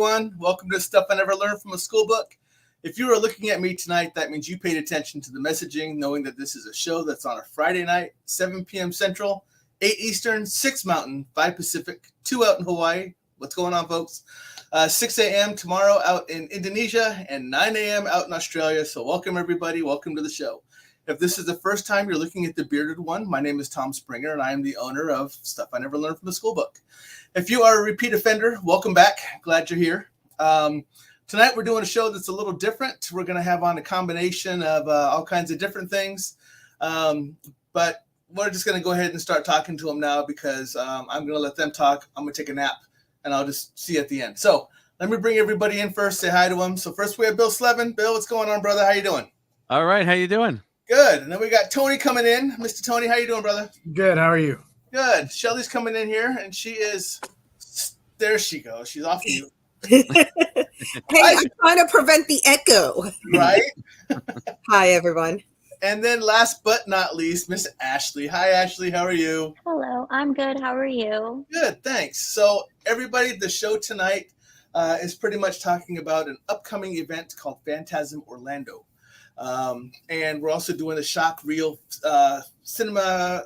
everyone. Welcome to Stuff I Never Learned from a Schoolbook. If you are looking at me tonight, that means you paid attention to the messaging, knowing that this is a show that's on a Friday night, 7 p.m. Central, 8 Eastern, 6 Mountain, 5 Pacific, 2 out in Hawaii. What's going on, folks? 6 a.m. tomorrow out in Indonesia and 9 a.m. out in Australia. So welcome, everybody. Welcome to the show. If this is the first time you're looking at the bearded one, my name is Tom Springer, and I am the owner of Stuff I Never Learned from a Schoolbook. If you are a repeat offender, welcome back. Glad you're here. Tonight we're doing a show that's a little different. We're going to have on a combination of all kinds of different things. But we're just going to go ahead and start talking to them now because I'm going to let them talk. I'm going to take a nap, and I'll just see you at the end. So let me bring everybody in first, say hi to them. So first we have Bill Slevin. Bill, what's going on, brother? How you doing? All right. How you doing? Good. And then we got Tony coming in. Mr. Tony, how you doing, brother? Good. How are you? Good. Shelly's coming in here, and she is – there she goes. She's off mute. Hey, I'm trying to prevent the echo. Right? Hi, everyone. And then last but not least, Miss Ashley. Hi, Ashley. How are you? Hello. I'm good. How are you? Good. Thanks. So everybody, the show tonight is pretty much talking about an upcoming event called Fantasm Orlando. And we're also doing a Shock Reel Cinema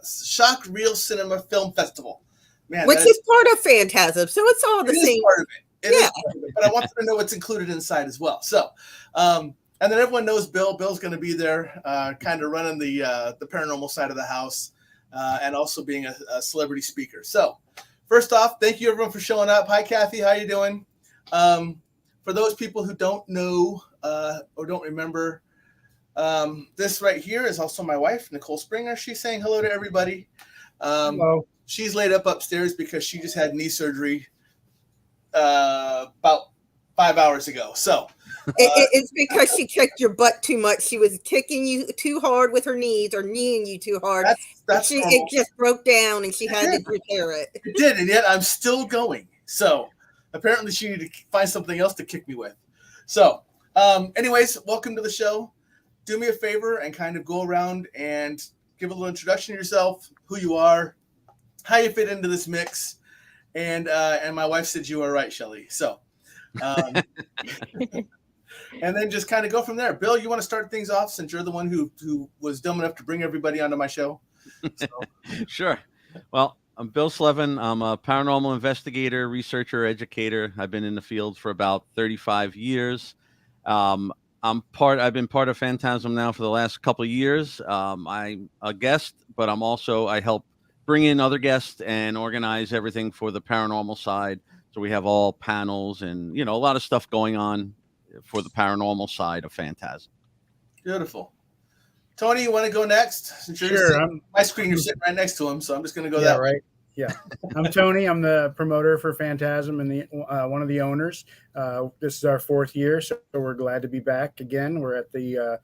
Film Festival. Man, Which is part of Fantasm, so it's all the same. Part of it. It is part of it, but I want them to know what's included inside as well. So, and then everyone knows Bill. Bill's going to be there, kind of running the paranormal side of the house, and also being a celebrity speaker. So, first off, thank you everyone for showing up. Hi, Kathy. How you doing? For those people who don't know or don't remember. This right here is also my wife, Nicole Springer. She's saying hello to everybody. Hello. She's laid up upstairs because she just had knee surgery about 5 hours ago. So it's because she kicked your butt too much. She was kicking you too hard with her knees or kneeing you too hard. It just broke down and she had to repair it. It did, and yet I'm still going. So apparently she needed to find something else to kick me with. So anyways, welcome to the show. Do me a favor and kind of go around and give a little introduction to yourself, who you are, how you fit into this mix. And my wife said you are right, Shelly. So, and then just kind of go from there. Bill, you want to start things off since you're the one who was dumb enough to bring everybody onto my show? So. Sure. Well, I'm Bill Slevin. I'm a paranormal investigator, researcher, educator. I've been in the field for about 35 years. I've been part of Fantasm now for the last couple of years. I'm a guest, but I help bring in other guests and organize everything for the paranormal side. So we have all panels and, a lot of stuff going on for the paranormal side of Fantasm. Beautiful. Tony, you want to go next? Since Sure. My screen, you're sitting right next to him, so I'm just going to go that way. Right. Yeah, I'm Tony. I'm the promoter for Fantasm and one of the owners. This is our 4th year, so we're glad to be back again. We're at the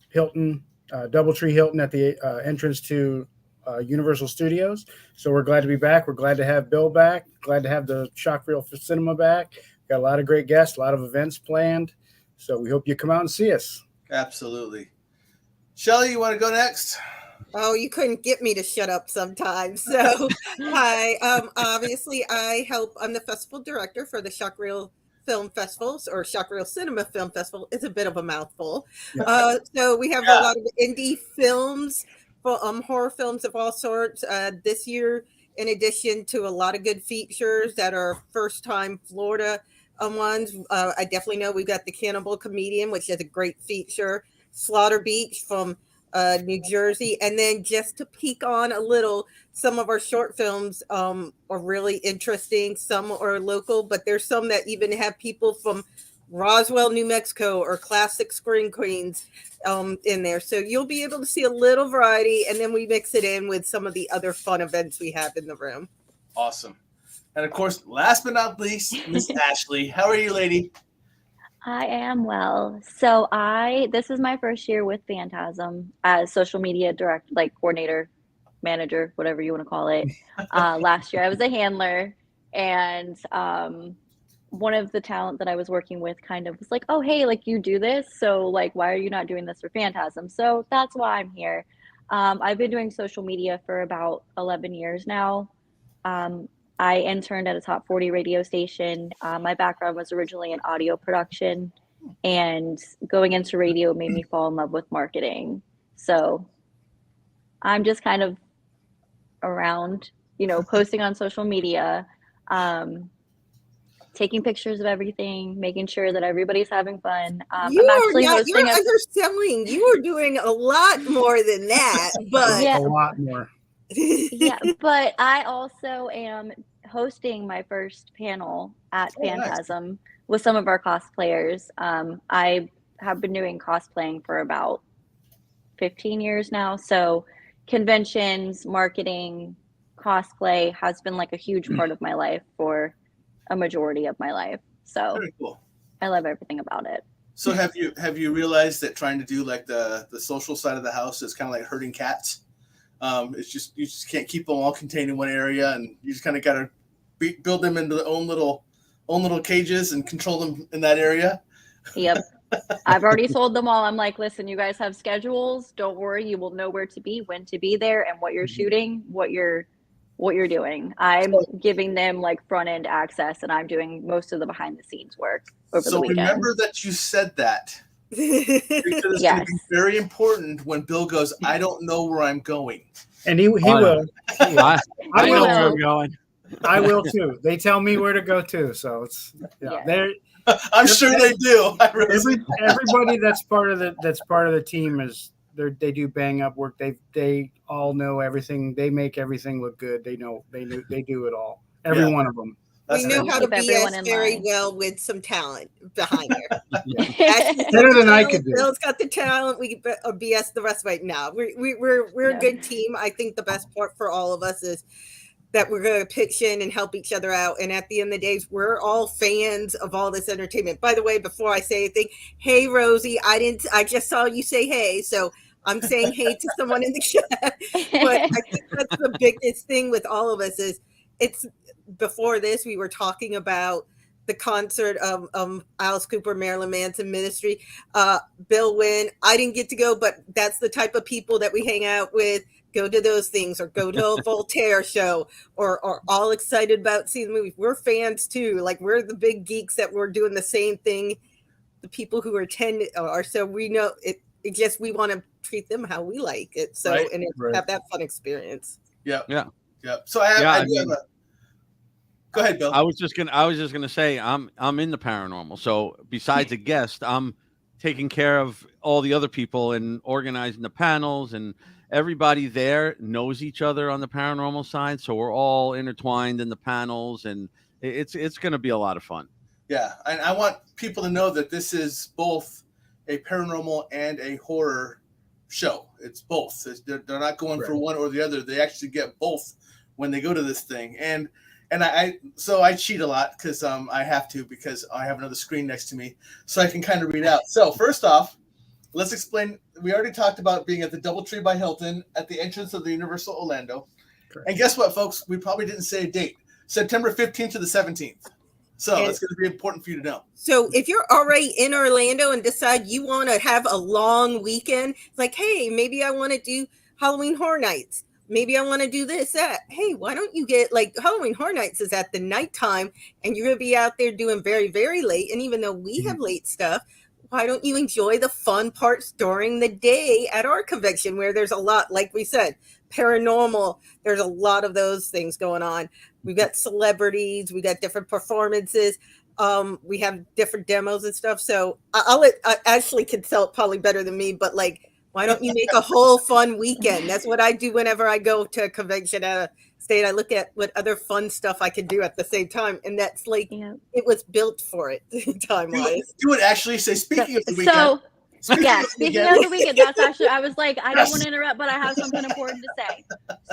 Hilton, Doubletree Hilton at the entrance to Universal Studios. So we're glad to be back. We're glad to have Bill back. Glad to have the Shock Reel Cinema back. Got a lot of great guests, a lot of events planned. So we hope you come out and see us. Absolutely. Shelly, you want to go next? Oh, you couldn't get me to shut up sometimes. So, hi. Obviously, I'm the festival director for the Shock Reel Film Festivals or Shock Reel Cinema Film Festival. It's a bit of a mouthful. So we have a lot of indie films, horror films of all sorts. This year, in addition to a lot of good features that are first-time Florida ones, I definitely know we've got The Cannibal Comedian, which is a great feature. Slaughter Beach from New Jersey, and then just to peek on a little, some of our short films are really interesting. Some are local, but there's some that even have people from Roswell, New Mexico, or classic Screen Queens in there. So you'll be able to see a little variety, and then we mix it in with some of the other fun events we have in the room. Awesome. And of course, last but not least, Miss Ashley. How are you, lady? I am well. So this is my first year with Phantasm as social media coordinator, manager, whatever you want to call it. Last year I was a handler, and one of the talent that I was working with kind of was like, oh, hey, you do this. So why are you not doing this for Phantasm? So that's why I'm here. I've been doing social media for about 11 years now. I interned at a top 40 radio station. My background was originally in audio production, and going into radio made me fall in love with marketing. So I'm just kind of around, posting on social media, taking pictures of everything, making sure that everybody's having fun. You're underselling. You are doing a lot more than that, but Yeah. A lot more. Yeah, but I also am hosting my first panel at Fantasm with some of our cosplayers. I have been doing cosplaying for about 15 years now. So conventions, marketing, cosplay has been like a huge part of my life for a majority of my life. So Very cool. I love everything about it. So have you realized that trying to do like the social side of the house is kind of like herding cats? It's just you just can't keep them all contained in one area, and you just kind of got to build them into their own little cages and control them in that area. Yep. I've already told them all. I'm like, listen, you guys have schedules. Don't worry. You will know where to be, when to be there, and what you're shooting, what you're doing. I'm giving them like front end access, and I'm doing most of the behind the scenes work over the weekend. Remember that you said that. Because it's going to be very important when Bill goes, I don't know where I'm going. And he will. I know where I'm going. I will too. They tell me where to go too. So it's I'm sure they do. Everybody that's part of the team is they do bang up work. They all know everything. They make everything look good. They do it all. Every one of them. We know how to BS very well with some talent behind there. Better than I could do. Bill's got the talent. We BS the rest right now. We're a good team. I think the best part for all of us is that we're going to pitch in and help each other out. And at the end of the day, we're all fans of all this entertainment. By the way, before I say anything, hey Rosie, I just saw you say hey, so I'm saying hey to someone in the chat. But I think that's the biggest thing with all of us is before this, we were talking about the concert of Alice Cooper, Marilyn Manson Ministry. Bill Wynn, I didn't get to go, but that's the type of people that we hang out with. Go to those things, or go to a Voltaire show, or all excited about seeing the movie. We're fans too. Like, we're the big geeks that we're doing the same thing. The people who attend are, so we know it. It just, we want to treat them how we like it. So have that fun experience. Yeah. So go ahead, Bill. I was just gonna say I'm in the paranormal. So besides a guest, I'm taking care of all the other people and organizing the panels, and everybody there knows each other on the paranormal side. So we're all intertwined in the panels, and it's going to be a lot of fun. Yeah. And I want people to know that this is both a paranormal and a horror show. It's both. They're not going for one or the other. They actually get both when they go to this thing. And I cheat a lot because I have to, because I have another screen next to me so I can kind of read out. So first off, let's explain. We already talked about being at the Doubletree by Hilton at the entrance of the Universal Orlando. Correct. And guess what, folks? We probably didn't say a date. September 15th to the 17th. So it's going to be important for you to know. So if you're already in Orlando and decide you want to have a long weekend, like, hey, maybe I want to do Halloween Horror Nights. Maybe I want to do this, that. Hey, why don't you get, like, Halloween Horror Nights is at the nighttime, and you're going to be out there doing very, very late. And even though we have late stuff, why don't you enjoy the fun parts during the day at our convention, where there's a lot, like we said, paranormal. There's a lot of those things going on. We've got celebrities. We got different performances. We have different demos and stuff. So I'll let Ashley can sell it probably better than me, but like, why don't you make a whole fun weekend? That's what I do whenever I go to a convention at a state. I look at what other fun stuff I can do at the same time. And that's like, it was built for it time-wise. You would actually say, speaking of the weekend. Speaking of the weekend, that's actually, I was like, I don't want to interrupt, but I have something important to say.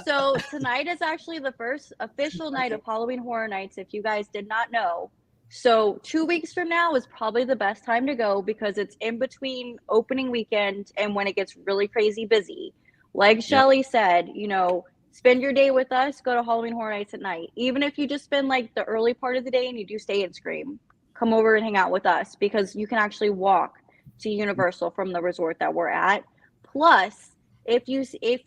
So tonight is actually the first official night of Halloween Horror Nights, if you guys did not know. So 2 weeks from now is probably the best time to go, because it's in between opening weekend and when it gets really crazy busy. Like Shelly said, spend your day with us, go to Halloween Horror Nights at night. Even if you just spend like the early part of the day and you do stay and scream, come over and hang out with us, because you can actually walk to Universal from the resort that we're at. Plus, if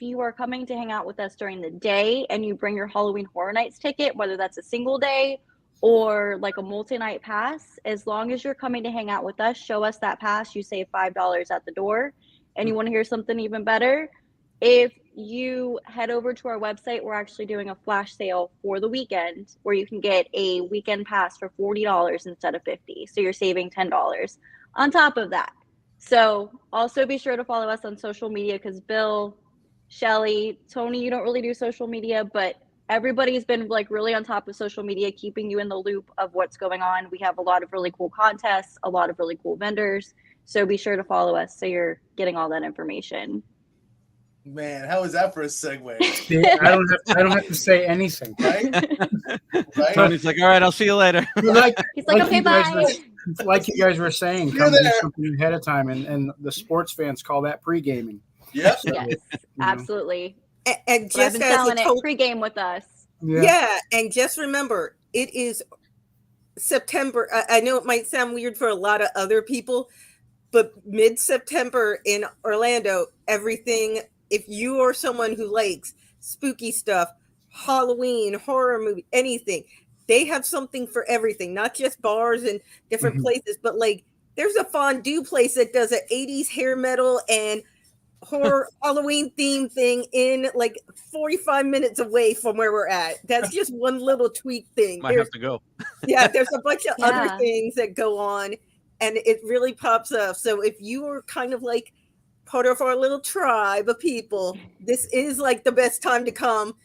you are coming to hang out with us during the day and you bring your Halloween Horror Nights ticket, whether that's a single day or like a multi-night pass, as long as you're coming to hang out with us, show us that pass, you save $5 at the door. And you want to hear something even better? If you head over to our website, we're actually doing a flash sale for the weekend where you can get a weekend pass for $40 instead of $50. So you're saving $10 on top of that. So also be sure to follow us on social media because Bill, Shelly, Tony, you don't really do social media, but everybody's been like really on top of social media, keeping you in the loop of what's going on. We have a lot of really cool contests, a lot of really cool vendors. So be sure to follow us so you're getting all that information. Man, how was that for a segue? See, I don't have to say anything. Right? Right? Tony's like, all right, I'll see you later. He's like, okay, you guys bye. like you guys were saying, See come you do there. something ahead of time, and the sports fans call that pre-gaming. Yep. So, Yes, you know. absolutely. And But I've just been as a selling it total, pregame with us. yeah, and just remember, it is September. I know it might sound weird for a lot of other people, but mid-September in Orlando, everything, if you are someone who likes spooky stuff, Halloween, horror movie, anything, they have something for everything, not just bars and different places, but like there's a fondue place that does an 80s hair metal and horror Halloween theme thing in like 45 minutes away from where we're at. That's just one little tweak thing. Might have to go. Yeah, there's a bunch of other Yeah. things that go on and it really pops up. So if you are kind of like part of our little tribe of people, this is like the best time to come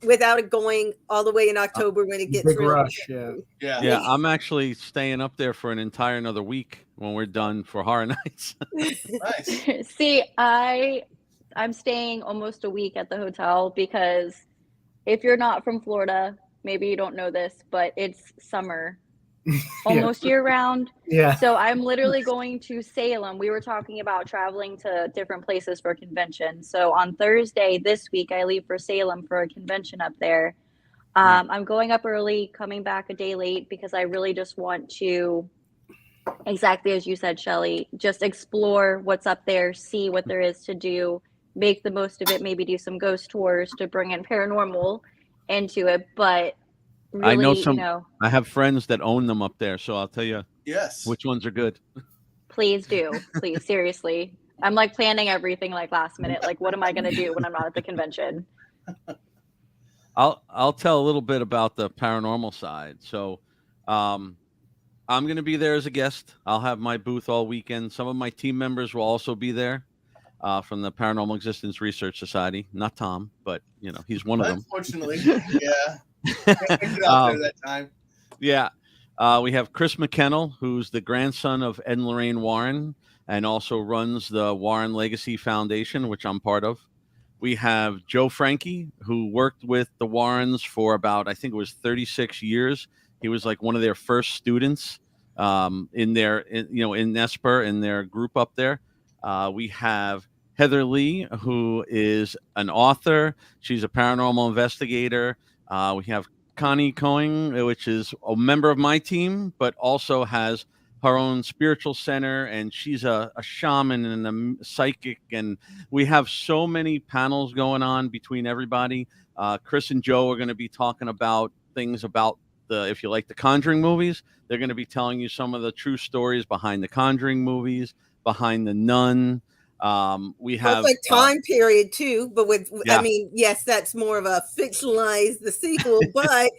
without it going all the way in October when it gets Big really rush, yeah. Yeah. Yeah, I'm actually staying up there for an entire another week when we're done for Horror Nights. Nice. See, I'm staying almost a week at the hotel because if you're not from Florida, maybe you don't know this, but it's summer almost year round. Yeah. So I'm literally going to Salem. We were talking about traveling to different places for convention. So on Thursday this week, I leave for Salem for a convention up there. I'm going up early, coming back a day late because I really just want to, exactly as you said, Shelly, just explore what's up there, see what there is to do, make the most of it, maybe do some ghost tours to bring in paranormal into it. But really, I know some. you know, I have friends that own them up there, so I'll tell you Yes. which ones are good. please do. Please, seriously. I'm like planning everything like last minute. Like, what am I going to do when I'm not at the convention? I'll tell a little bit about the paranormal side. So, I'm going to be there as a guest. I'll have my booth all weekend. Some of my team members will also be there from the Paranormal Existence Research Society. Not Tom, but you know he's one of them. Unfortunately, yeah. Can't get out there that time. Yeah. We have Chris McKennell, who's the grandson of Ed and Lorraine Warren and also runs the Warren Legacy Foundation, which I'm part of. We have Joe Frankie, who worked with the Warrens for about, I think it was 36 years. He was like one of their first students in Nesper, in their group up there. We have Heather Lee, who is an author. She's a paranormal investigator. We have Connie Coing, which is a member of my team, but also has her own spiritual center, and she's a shaman and a psychic, and we have so many panels going on between everybody. Chris and Joe are going to be talking about things about if you like the Conjuring movies, they're going to be telling you some of the true stories behind the Conjuring movies, behind the Nun. We have like time period too, but Yeah. I mean, yes, that's more of a fictionalized the sequel, but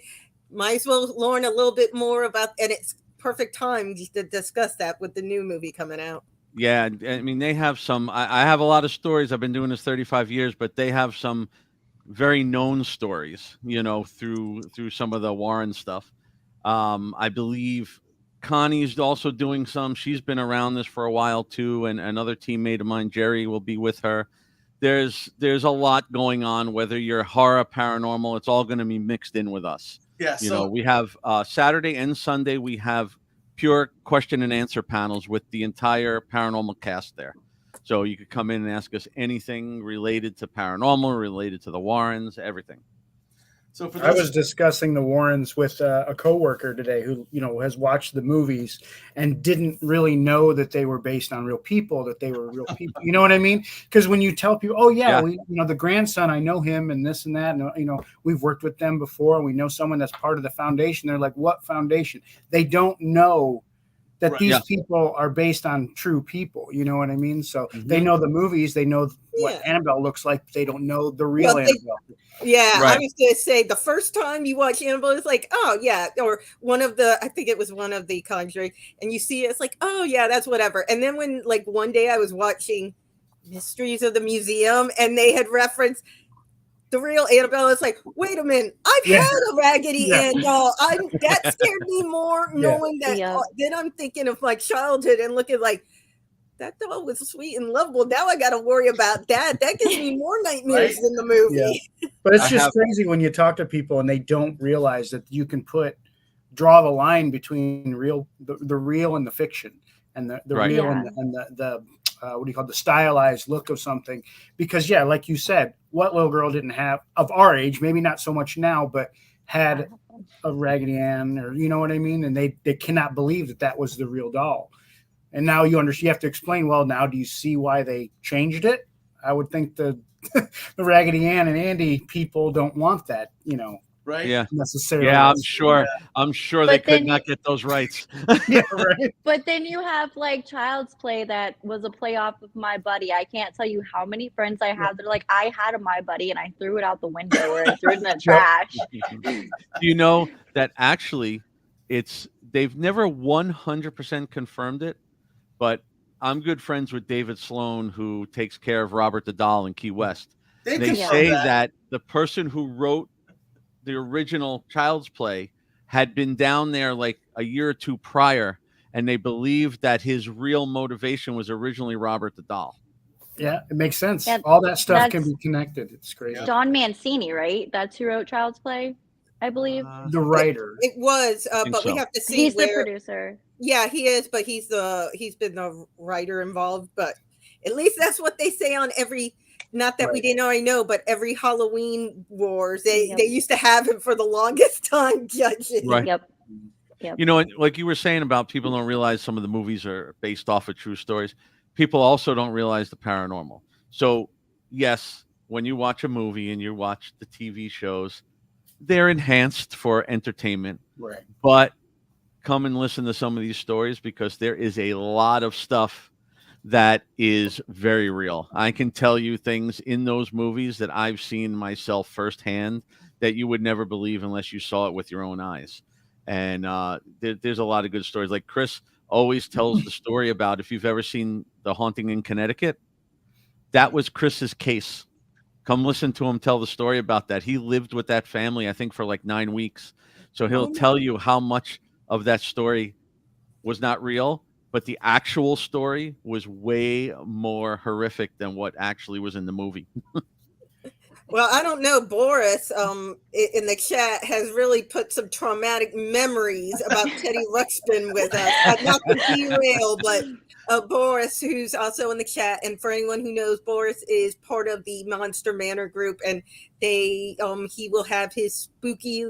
might as well learn a little bit more about, and it's perfect time to discuss that with the new movie coming out. Yeah, I mean, they have some. I have a lot of stories. I've been doing this 35 years, but they have some very known stories, you know, through some of the Warren stuff. I believe Connie's also doing some. She's been around this for a while too, and another teammate of mine, Jerry, will be with her. There's a lot going on. Whether you're horror, paranormal, it's all going to be mixed in with us. Yeah. You know, we have Saturday and Sunday, we have pure question and answer panels with the entire paranormal cast there. So you could come in and ask us anything related to paranormal, related to the Warrens, everything. So for I those, was discussing the Warrens with a coworker today who, has watched the movies and didn't really know that they were based on real people, that they were real people. You know what I mean? Because when you tell people, oh yeah, we, the grandson, I know him and this and that, and we've worked with them before, and we know someone that's part of the foundation. They're like, what foundation? They don't know that these people are based on true people. You know what I mean? So they know the movies, they know what Annabelle looks like, but they don't know the real Annabelle. Yeah, Right. I was going to say the first time you watch Annabelle, it's like, oh yeah, or I think it was one of the Conjuring, and you see it, it's like, oh yeah, that's whatever. And then when like one day I was watching Mysteries of the Museum, and they had referenced the real Annabelle, it's like, wait a minute, I've had a Raggedy Ann doll. That scared me more knowing that. Then I'm thinking of my childhood and looking like, that doll was sweet and lovable. Now I got to worry about that. That gives me more nightmares than the movie. Yeah. But it's just crazy when you talk to people and they don't realize that you can draw the line between the real and the fiction, and the real and the what do you call the stylized look of something. Because like you said, what little girl didn't have of our age, maybe not so much now, but had a Raggedy Ann, or you know what I mean? And they cannot believe that was the real doll. And now you have to explain, well, now do you see why they changed it? I would think the Raggedy Ann and Andy people don't want that, right? Yeah. Necessarily. Yeah, I'm sure they could not get those rights. Yeah, right. But then you have like Child's Play that was a play off of My Buddy. I can't tell you how many friends I have that are like, I had a My Buddy and I threw it out the window or I threw it in the trash. Do you know that actually they've never 100% confirmed it, but I'm good friends with David Sloan, who takes care of Robert the Doll in Key West. They say that the person who wrote the original Child's Play had been down there like a year or two prior, and they believed that his real motivation was originally Robert the Doll. Yeah, it makes sense. Yeah, all that stuff can be connected. It's crazy. Don Mancini, right? That's who wrote Child's Play, I believe. The writer. It was, but we have to see. He's the producer. Yeah, he is, but he's been the writer involved. But at least that's what they say on every. Not that we didn't already know, but every Halloween Wars, they used to have him for the longest time judging. Right. Yep. You know, like you were saying about people don't realize some of the movies are based off of true stories. People also don't realize the paranormal. So, yes, when you watch a movie and you watch the TV shows, they're enhanced for entertainment. Right. But come and listen to some of these stories, because there is a lot of stuff that is very real. I can tell you things in those movies that I've seen myself firsthand that you would never believe unless you saw it with your own eyes. And there's a lot of good stories. Like Chris always tells the story about, if you've ever seen The Haunting in Connecticut, that was Chris's case. Come listen to him tell the story about that. He lived with that family, I think, for like 9 weeks. So he'll tell you how much of that story was not real, but the actual story was way more horrific than what actually was in the movie. Well, I don't know. Boris in the chat has really put some traumatic memories about Teddy Ruxpin with us. Not to derail, but Boris, who's also in the chat, and for anyone who knows, Boris is part of the Monster Manor group, and he will have his spooky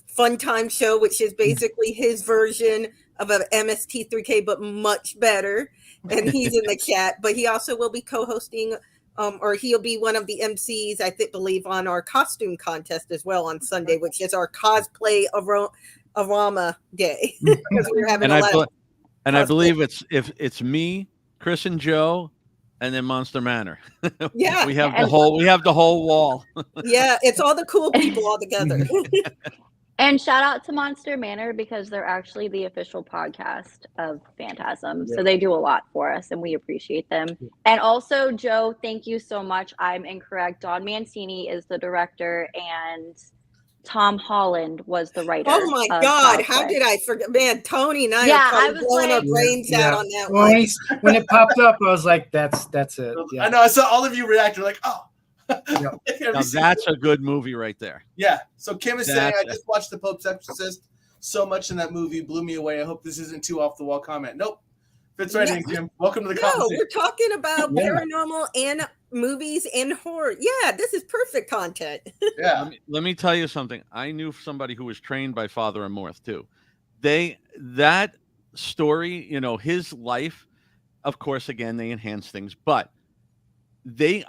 fun time show, which is basically his version of an MST3K, but much better. And he's in the chat, but he also will be co-hosting, or he'll be one of the MCs, I believe, on our costume contest as well on Sunday, which is our cosplay aroma day. Because we're having I believe it's me, Chris, and Joe, and then Monster Manor. Yeah, we have the whole wall. Yeah, it's all the cool people all together. And shout out to Monster Manor, because they're actually the official podcast of Phantasm. So they do a lot for us, and we appreciate them. And also, Joe, thank you so much. I'm incorrect. Don Mancini is the director, and Tom Holland was the writer. Oh my God! How did I forget? Man, Tony and I were blowing our brains out on that one. When it popped up, I was like, "That's it." Yeah. I know. I saw all of you react. You're like, "Oh." Now that's a good movie right there. Yeah. So Kim is saying, I just watched The Pope's Exorcist. So much in that movie blew me away. I hope this isn't too off the wall comment. Nope. Fits right in, Kim. Welcome to the conversation. We're talking about paranormal and movies and horror. Yeah, this is perfect content. Yeah. Let me tell you something. I knew somebody who was trained by Father Amorth too. That story, his life, of course, again, they enhance things, but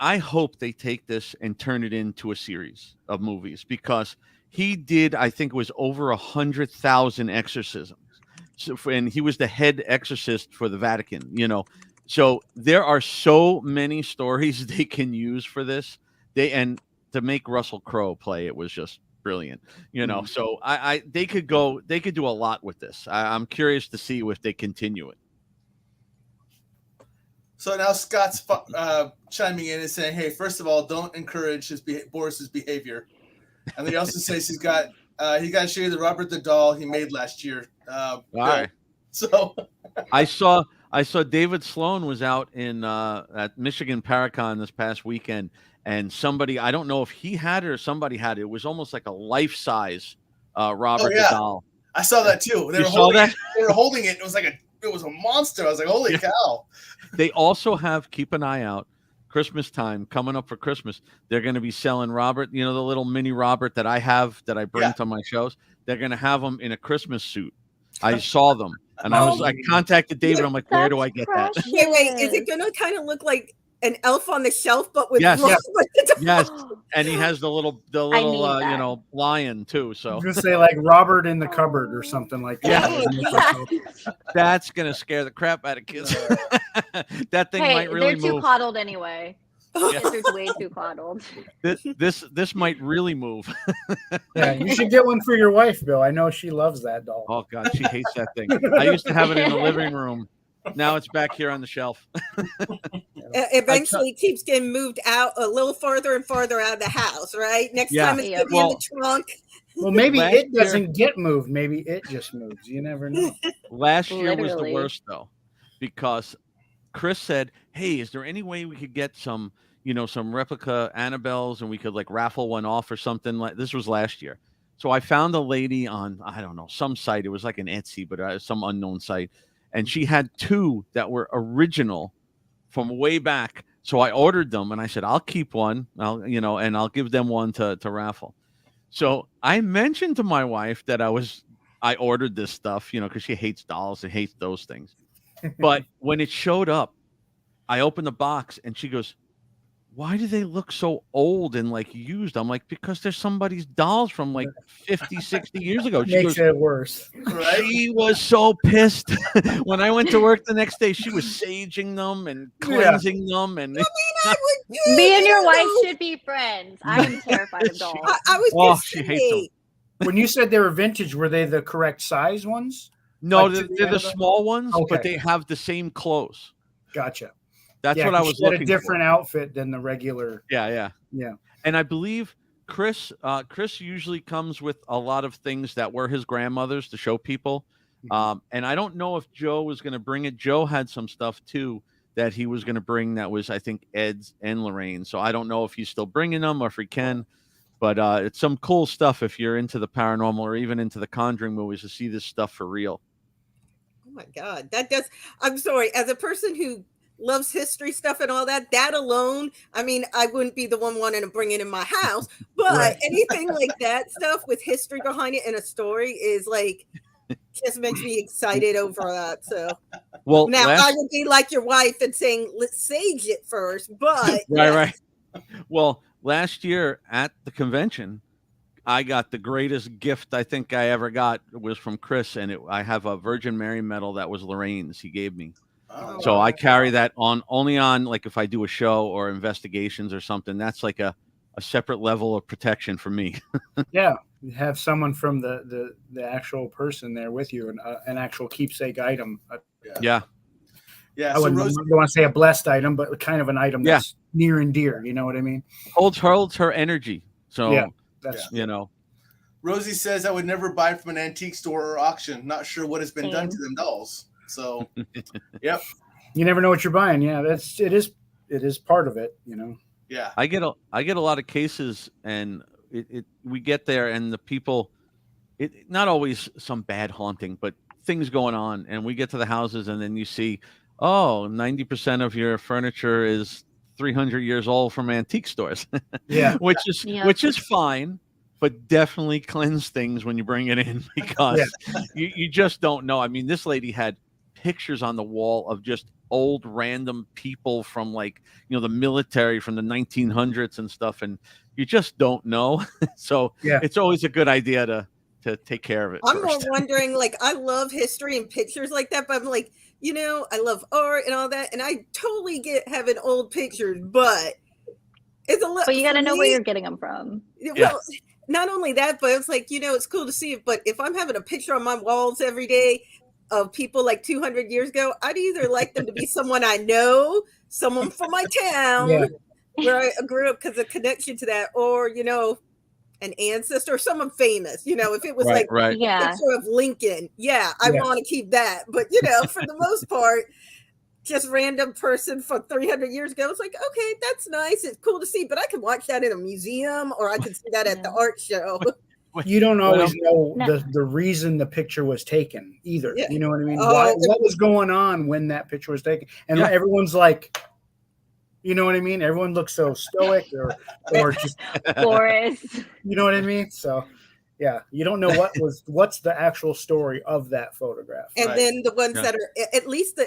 I hope they take this and turn it into a series of movies, because he did, I think it was over 100,000 exorcisms. So, and he was the head exorcist for the Vatican, So there are so many stories they can use for this. And to make Russell Crowe play it was just brilliant, So they could do a lot with this. I'm curious to see if they continue it. So now Scott's chiming in and saying, "Hey, first of all, don't encourage Boris's behavior." And then he also says he got to show you the Robert the doll he made last year. All right. So I saw David Sloan was out at Michigan Paracon this past weekend, and somebody, I don't know if he had it or somebody had it. It was almost like a life-size Robert the doll. I saw that too. They were holding it. It was a monster. I was like, holy cow. They also have, keep an eye out, Christmas time coming up for Christmas. They're going to be selling Robert, the little mini Robert that I bring to my shows. They're going to have them in a Christmas suit. I saw them, and I contacted David. I'm like, where do I get that? Wait, is it going to kind of look like an Elf on the Shelf, but with yes, and he has the little lion too. So I'm gonna say like Robert in the cupboard or something like that. Yeah. That's gonna scare the crap out of kids. That thing might really move. They're too coddled anyway. Kids are way too coddled. This might really move. Yeah, you should get one for your wife, Bill. I know she loves that doll. Oh God, she hates that thing. I used to have it in the living room. Now it's back here on the shelf. Eventually, it keeps getting moved out a little farther and farther out of the house, right? Next time it's going to be in the trunk. Well, maybe it doesn't get moved. Maybe it just moves. You never know. Last year was the worst, though, because Chris said, "Hey, is there any way we could get some replica Annabelles and we could like raffle one off or something?" Like this was last year. So I found a lady on, I don't know, some site. It was like an Etsy, but some unknown site. And she had two that were original from way back. So I ordered them and I said, I'll keep one, and I'll give them one to raffle. So I mentioned to my wife that I ordered this stuff, because she hates dolls and hates those things. But when it showed up, I opened the box and she goes, "Why do they look so old and like used?" I'm like, "Because there's somebody's dolls from like 50, 60 years ago." She Makes it worse. Right? She was so pissed. When I went to work the next day, she was saging them and cleansing them. And me and your wife should be friends. I am terrified of dolls. She hates them. When you said they were vintage, were they the correct size ones? No, like they're the small ones, okay. But they have the same clothes. Gotcha. That's what I was looking for. A different outfit than the regular. Yeah. Yeah. And I believe Chris usually comes with a lot of things that were his grandmother's to show people. And I don't know if Joe was going to bring it. Joe had some stuff too that he was going to bring that was, I think, Ed's and Lorraine. So I don't know if he's still bringing them or if he can. But it's some cool stuff if you're into the paranormal or even into the Conjuring movies to see this stuff for real. Oh my God. I'm sorry. As a person who loves history stuff and all that alone, I mean, I wouldn't be the one wanting to bring it in my house, but anything like that stuff with history behind it and a story is like, just makes me excited over that. So well, now I would be like your wife and saying, let's sage it first, but right. Well, last year at the convention, I got the greatest gift I think I ever got. It was from Chris, and I have a Virgin Mary medal that was Lorraine's. He gave me. So I carry that only on like if I do a show or investigations or something. That's like a separate level of protection for me. Yeah, you have someone from the actual person there with you, and an actual keepsake item. Yeah. I wouldn't want to say a blessed item, but kind of an item that's near and dear. You know what I mean? Holds her energy. So that's Rosie says, "I would never buy from an antique store or auction. Not sure what has been done to them dolls." So, yep. You never know what you're buying. Yeah, it is part of it. Yeah. I get a lot of cases, and we get there, and the people, not always some bad haunting, but things going on, and we get to the houses, and then you see, 90% of your furniture is 300 years old from antique stores. Yeah. which is fine, but definitely cleanse things when you bring it in, because you just don't know. I mean, this lady had pictures on the wall of just old random people from, like, the military from the 1900s and stuff, and you just don't know. So it's always a good idea to take care of it I'm first. more wondering, like, I love history and pictures like that, but I'm like, I love art and all that, and I totally get having old pictures, but it's a little. But you got to know where you're getting them from. Well, not only that, but it's like, it's cool to see it. But if I'm having a picture on my walls every day of people like 200 years ago, I'd either like them to be someone I know, someone from my town where I grew up because of connection to that, or, an ancestor or someone famous. If it was a picture of Lincoln, I want to keep that. But, for the most part, just random person from 300 years ago. It's like, okay, that's nice. It's cool to see, but I could watch that in a museum, or I could see that at the art show. You don't always know the reason the picture was taken either. You know what I mean? What was going on when that picture was taken? And everyone's like, you know what I mean? Everyone looks so stoic or just Boris. You know what I mean? So you don't know what's the actual story of that photograph. And then the ones that are at least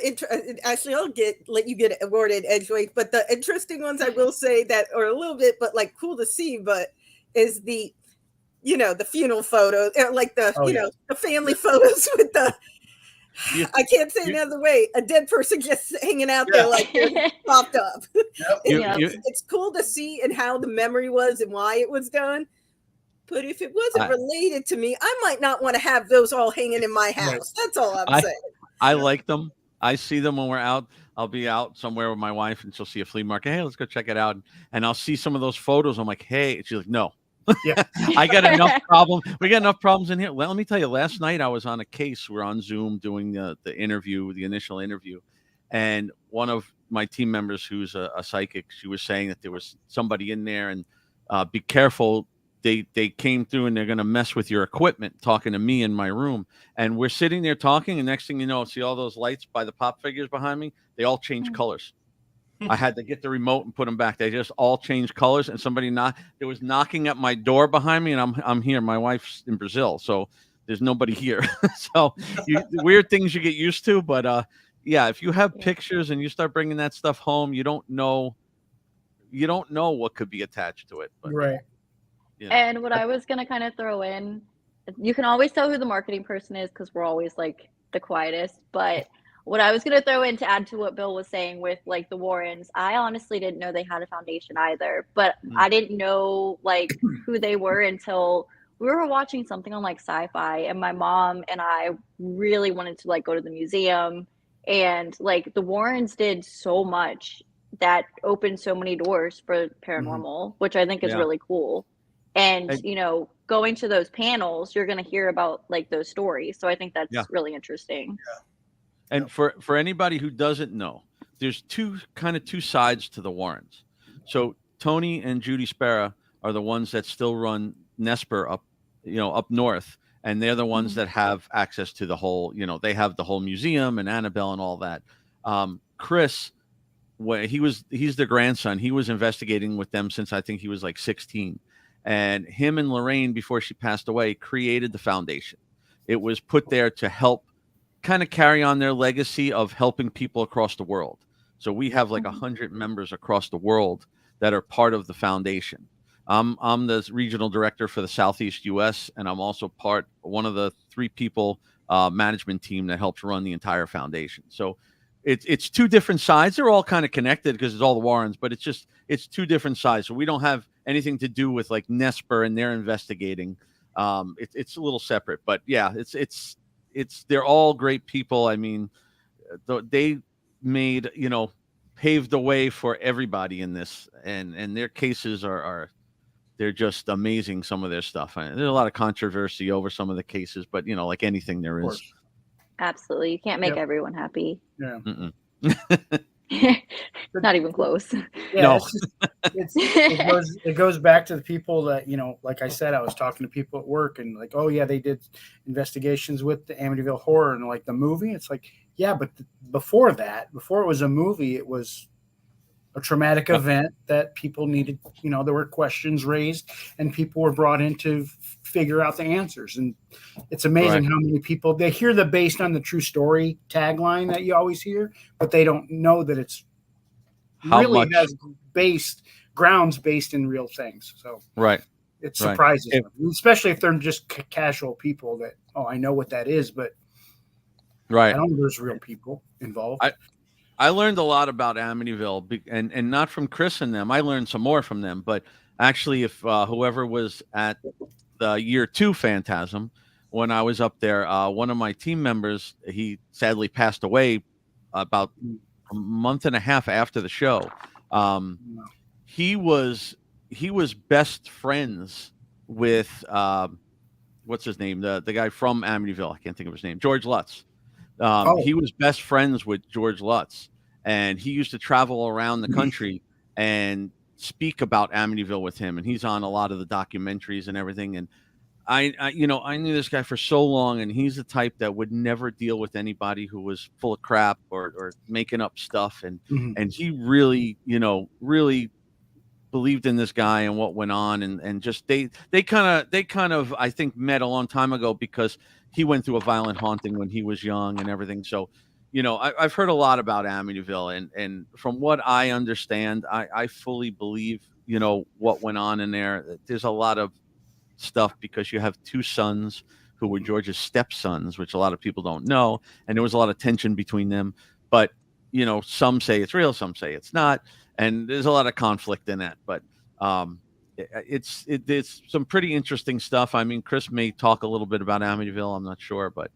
actually I'll let you get it awarded edgeweight, but the interesting ones I will say that are a little bit, but like cool to see, but is the the funeral photos, like the the family photos with the I can't say another way. A dead person just hanging out there like they're popped up. It's cool to see and how the memory was and why it was done. But if it wasn't related to me, I might not want to have those all hanging in my house. That's all I'm saying. I like them. I see them when we're out. I'll be out somewhere with my wife, and she'll see a flea market. Hey, let's go check it out. And I'll see some of those photos. I'm like, hey. And she's like, no. I got enough problems. We got enough problems in here. Let me tell you, last night I was on a case. We're on Zoom doing the interview, the initial interview. And one of my team members, who's a psychic, she was saying that there was somebody in there, and be careful. They came through and they're going to mess with your equipment, talking to me in my room. And we're sitting there talking, and next thing you know, see all those lights by the pop figures behind me? They all change colors. I had to get the remote and put them back. They just all changed colors, and somebody there was knocking at my door behind me, and I'm here. My wife's in Brazil, so there's nobody here. So weird things you get used to, but if you have pictures and you start bringing that stuff home, you don't know what could be attached to it. But, And what I was gonna kind of throw in, you can always tell who the marketing person is because we're always like the quietest, but what I was going to throw in to add to what Bill was saying with like the Warrens, I honestly didn't know they had a foundation either, but I didn't know like who they were until we were watching something on like Sci-Fi, and my mom and I really wanted to like go to the museum, and like the Warrens did so much that opened so many doors for paranormal, which I think is really cool. And going to those panels, you're going to hear about like those stories. So I think that's really interesting. And for anybody who doesn't know, there's two sides to the Warrens. So Tony and Judy Sparrow are the ones that still run Nesper up north, and they're the ones that have access to the whole, they have the whole museum and Annabelle and all that. Chris, he's the grandson. He was investigating with them since I think he was like 16, and him and Lorraine, before she passed away, created the foundation. It was put there to help kind of carry on their legacy of helping people across the world. So we have like 100 members across the world that are part of the foundation. I'm the regional director for the Southeast US, and I'm also one of the 3 people management team that helps run the entire foundation. So it's 2 different sides. They're all kind of connected because it's all the Warrens, but it's 2 different sides. So we don't have anything to do with like Nesper and their investigating. It's a little separate, but they're all great people. I mean, they made, paved the way for everybody in this, and their cases they're just amazing. Some of their stuff. There's a lot of controversy over some of the cases, but like anything there is. Absolutely. You can't make everyone happy. Yeah. Not even close. Yeah, no. It goes back to the people that, like I said, I was talking to people at work and like, oh yeah, they did investigations with the Amityville Horror and like the movie. It's like, yeah, but before it was a movie, it was a traumatic event that people needed, there were questions raised and people were brought in to figure out the answers. And it's amazing how many people, they hear the based on the true story tagline that you always hear, but they don't know that it's has grounds based in real things. So it surprises them, especially if they're just casual people that, I know what that is, but I don't know there's real people involved. I learned a lot about Amityville, and not from Chris and them. I learned some more from them, but actually, if whoever was at the year 2 Phantasm, when I was up there, one of my team members, he sadly passed away about a month and a half after the show. He was best friends with what's his name, the guy from Amityville. I can't think of his name. George Lutz. He was best friends with George Lutz, and he used to travel around the country and speak about Amityville with him. And he's on a lot of the documentaries and everything. And I knew this guy for so long, and he's the type that would never deal with anybody who was full of crap or making up stuff. And he really, really believed in this guy and what went on, and just they kind of I think met a long time ago because he went through a violent haunting when he was young and everything. So, I've heard a lot about Amityville, and from what I understand, I fully believe, what went on in there. There's a lot of stuff because you have 2 sons who were George's stepsons, which a lot of people don't know. And there was a lot of tension between them, but, some say it's real, some say it's not. And there's a lot of conflict in that, but it's some pretty interesting stuff. I mean, Chris may talk a little bit about Amityville. I'm not sure, but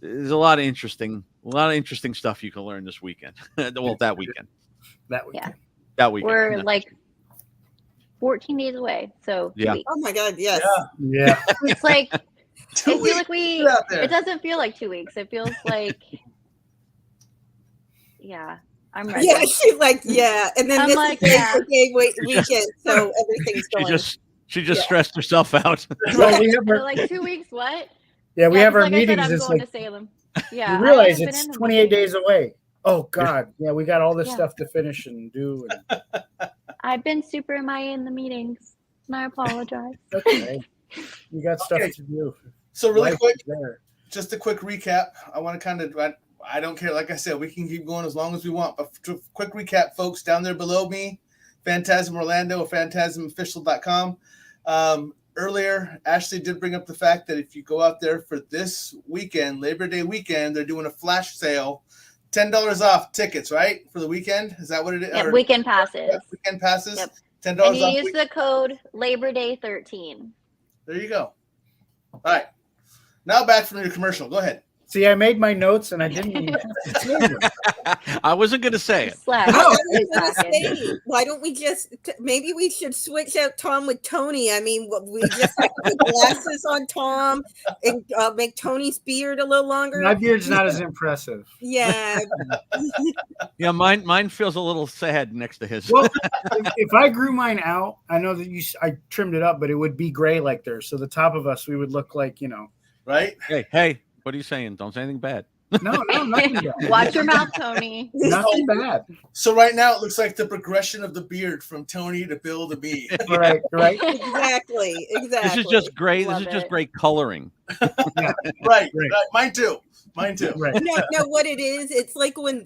there's a lot of interesting stuff you can learn this weekend. Well, that weekend. That weekend. We're like 14 days away, so 2 weeks. Oh my God, yes. Yeah. It's like Two weeks. it doesn't feel like 2 weeks. It feels like I'm ready. Yeah, she's like, and then I'm this like, is Labor Day weekend, so everything's going. She just stressed herself out. Well, we have So like 2 weeks, what? Yeah, we have our like meetings. I said, I'm it's going like to Salem. Yeah, you realize it's 28 days away. Oh God, we got all this stuff to finish and do. And... I've been super MIA in the meetings, and I apologize. Okay, you got stuff to do. So really quick, just a quick recap. I want to kind of, I don't care. Like I said, we can keep going as long as we want. But quick recap, folks, down there below me, Fantasm Orlando or phantasmofficial.com. Earlier, Ashley did bring up the fact that if you go out there for this weekend, Labor Day weekend, they're doing a flash sale, $10 off tickets, right? For the weekend? Is that what it is? Yeah, weekend passes. Weekend passes. Yep. $10 and you off. use the code Labor Day 13. There you go. All right. Now back from your commercial. Go ahead. See, I made my notes and I didn't even have to say them. I wasn't going to say it. Why don't we just, maybe we should switch out Tom with Tony. I mean, we just have to put glasses on Tom and make Tony's beard a little longer. My beard's not as impressive. Yeah. Yeah, mine feels a little sad next to his. Well, if I grew mine out, I know that I trimmed it up, but it would be gray like theirs. So the top of us, we would look like, Right? Hey. What are you saying? Don't say anything bad. No, nothing bad. Watch your mouth, Tony. Nothing bad. So right now it looks like the progression of the beard from Tony to Bill to me. Right. Exactly. This is just gray. This is just gray coloring. Yeah. Right. Mine too. Right. No, what it is, it's like when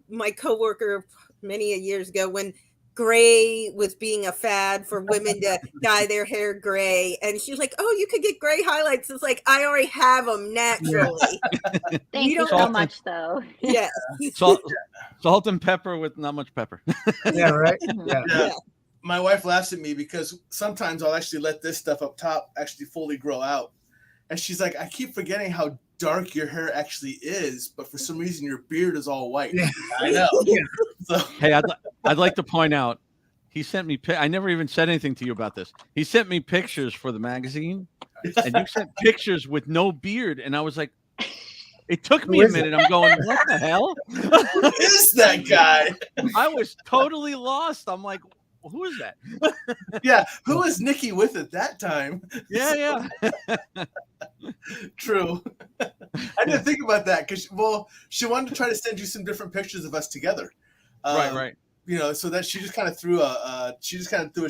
my coworker many years ago, when gray was being a fad for women to dye their hair gray, and she's like, "Oh, you could get gray highlights." It's like, I already have them naturally. Thank you so much, though. Yeah, salt and pepper with not much pepper. Yeah, right. Yeah. My wife laughs at me because sometimes I'll actually let this stuff up top actually fully grow out, and she's like, "I keep forgetting how dark your hair actually is, but for some reason your beard is all white." Yeah. I know. Yeah. So. Hey, I'd like to point out, he sent me. I never even said anything to you about this. He sent me pictures for the magazine, and you sent pictures with no beard, and I was like, it took me a minute. I'm going, what the hell? Who is that guy? I was totally lost. I'm like, who is that? Yeah, who was Nikki with at that time? Yeah. True. I didn't think about that because, she wanted to try to send you some different pictures of us together. Right. so that she just kind of threw a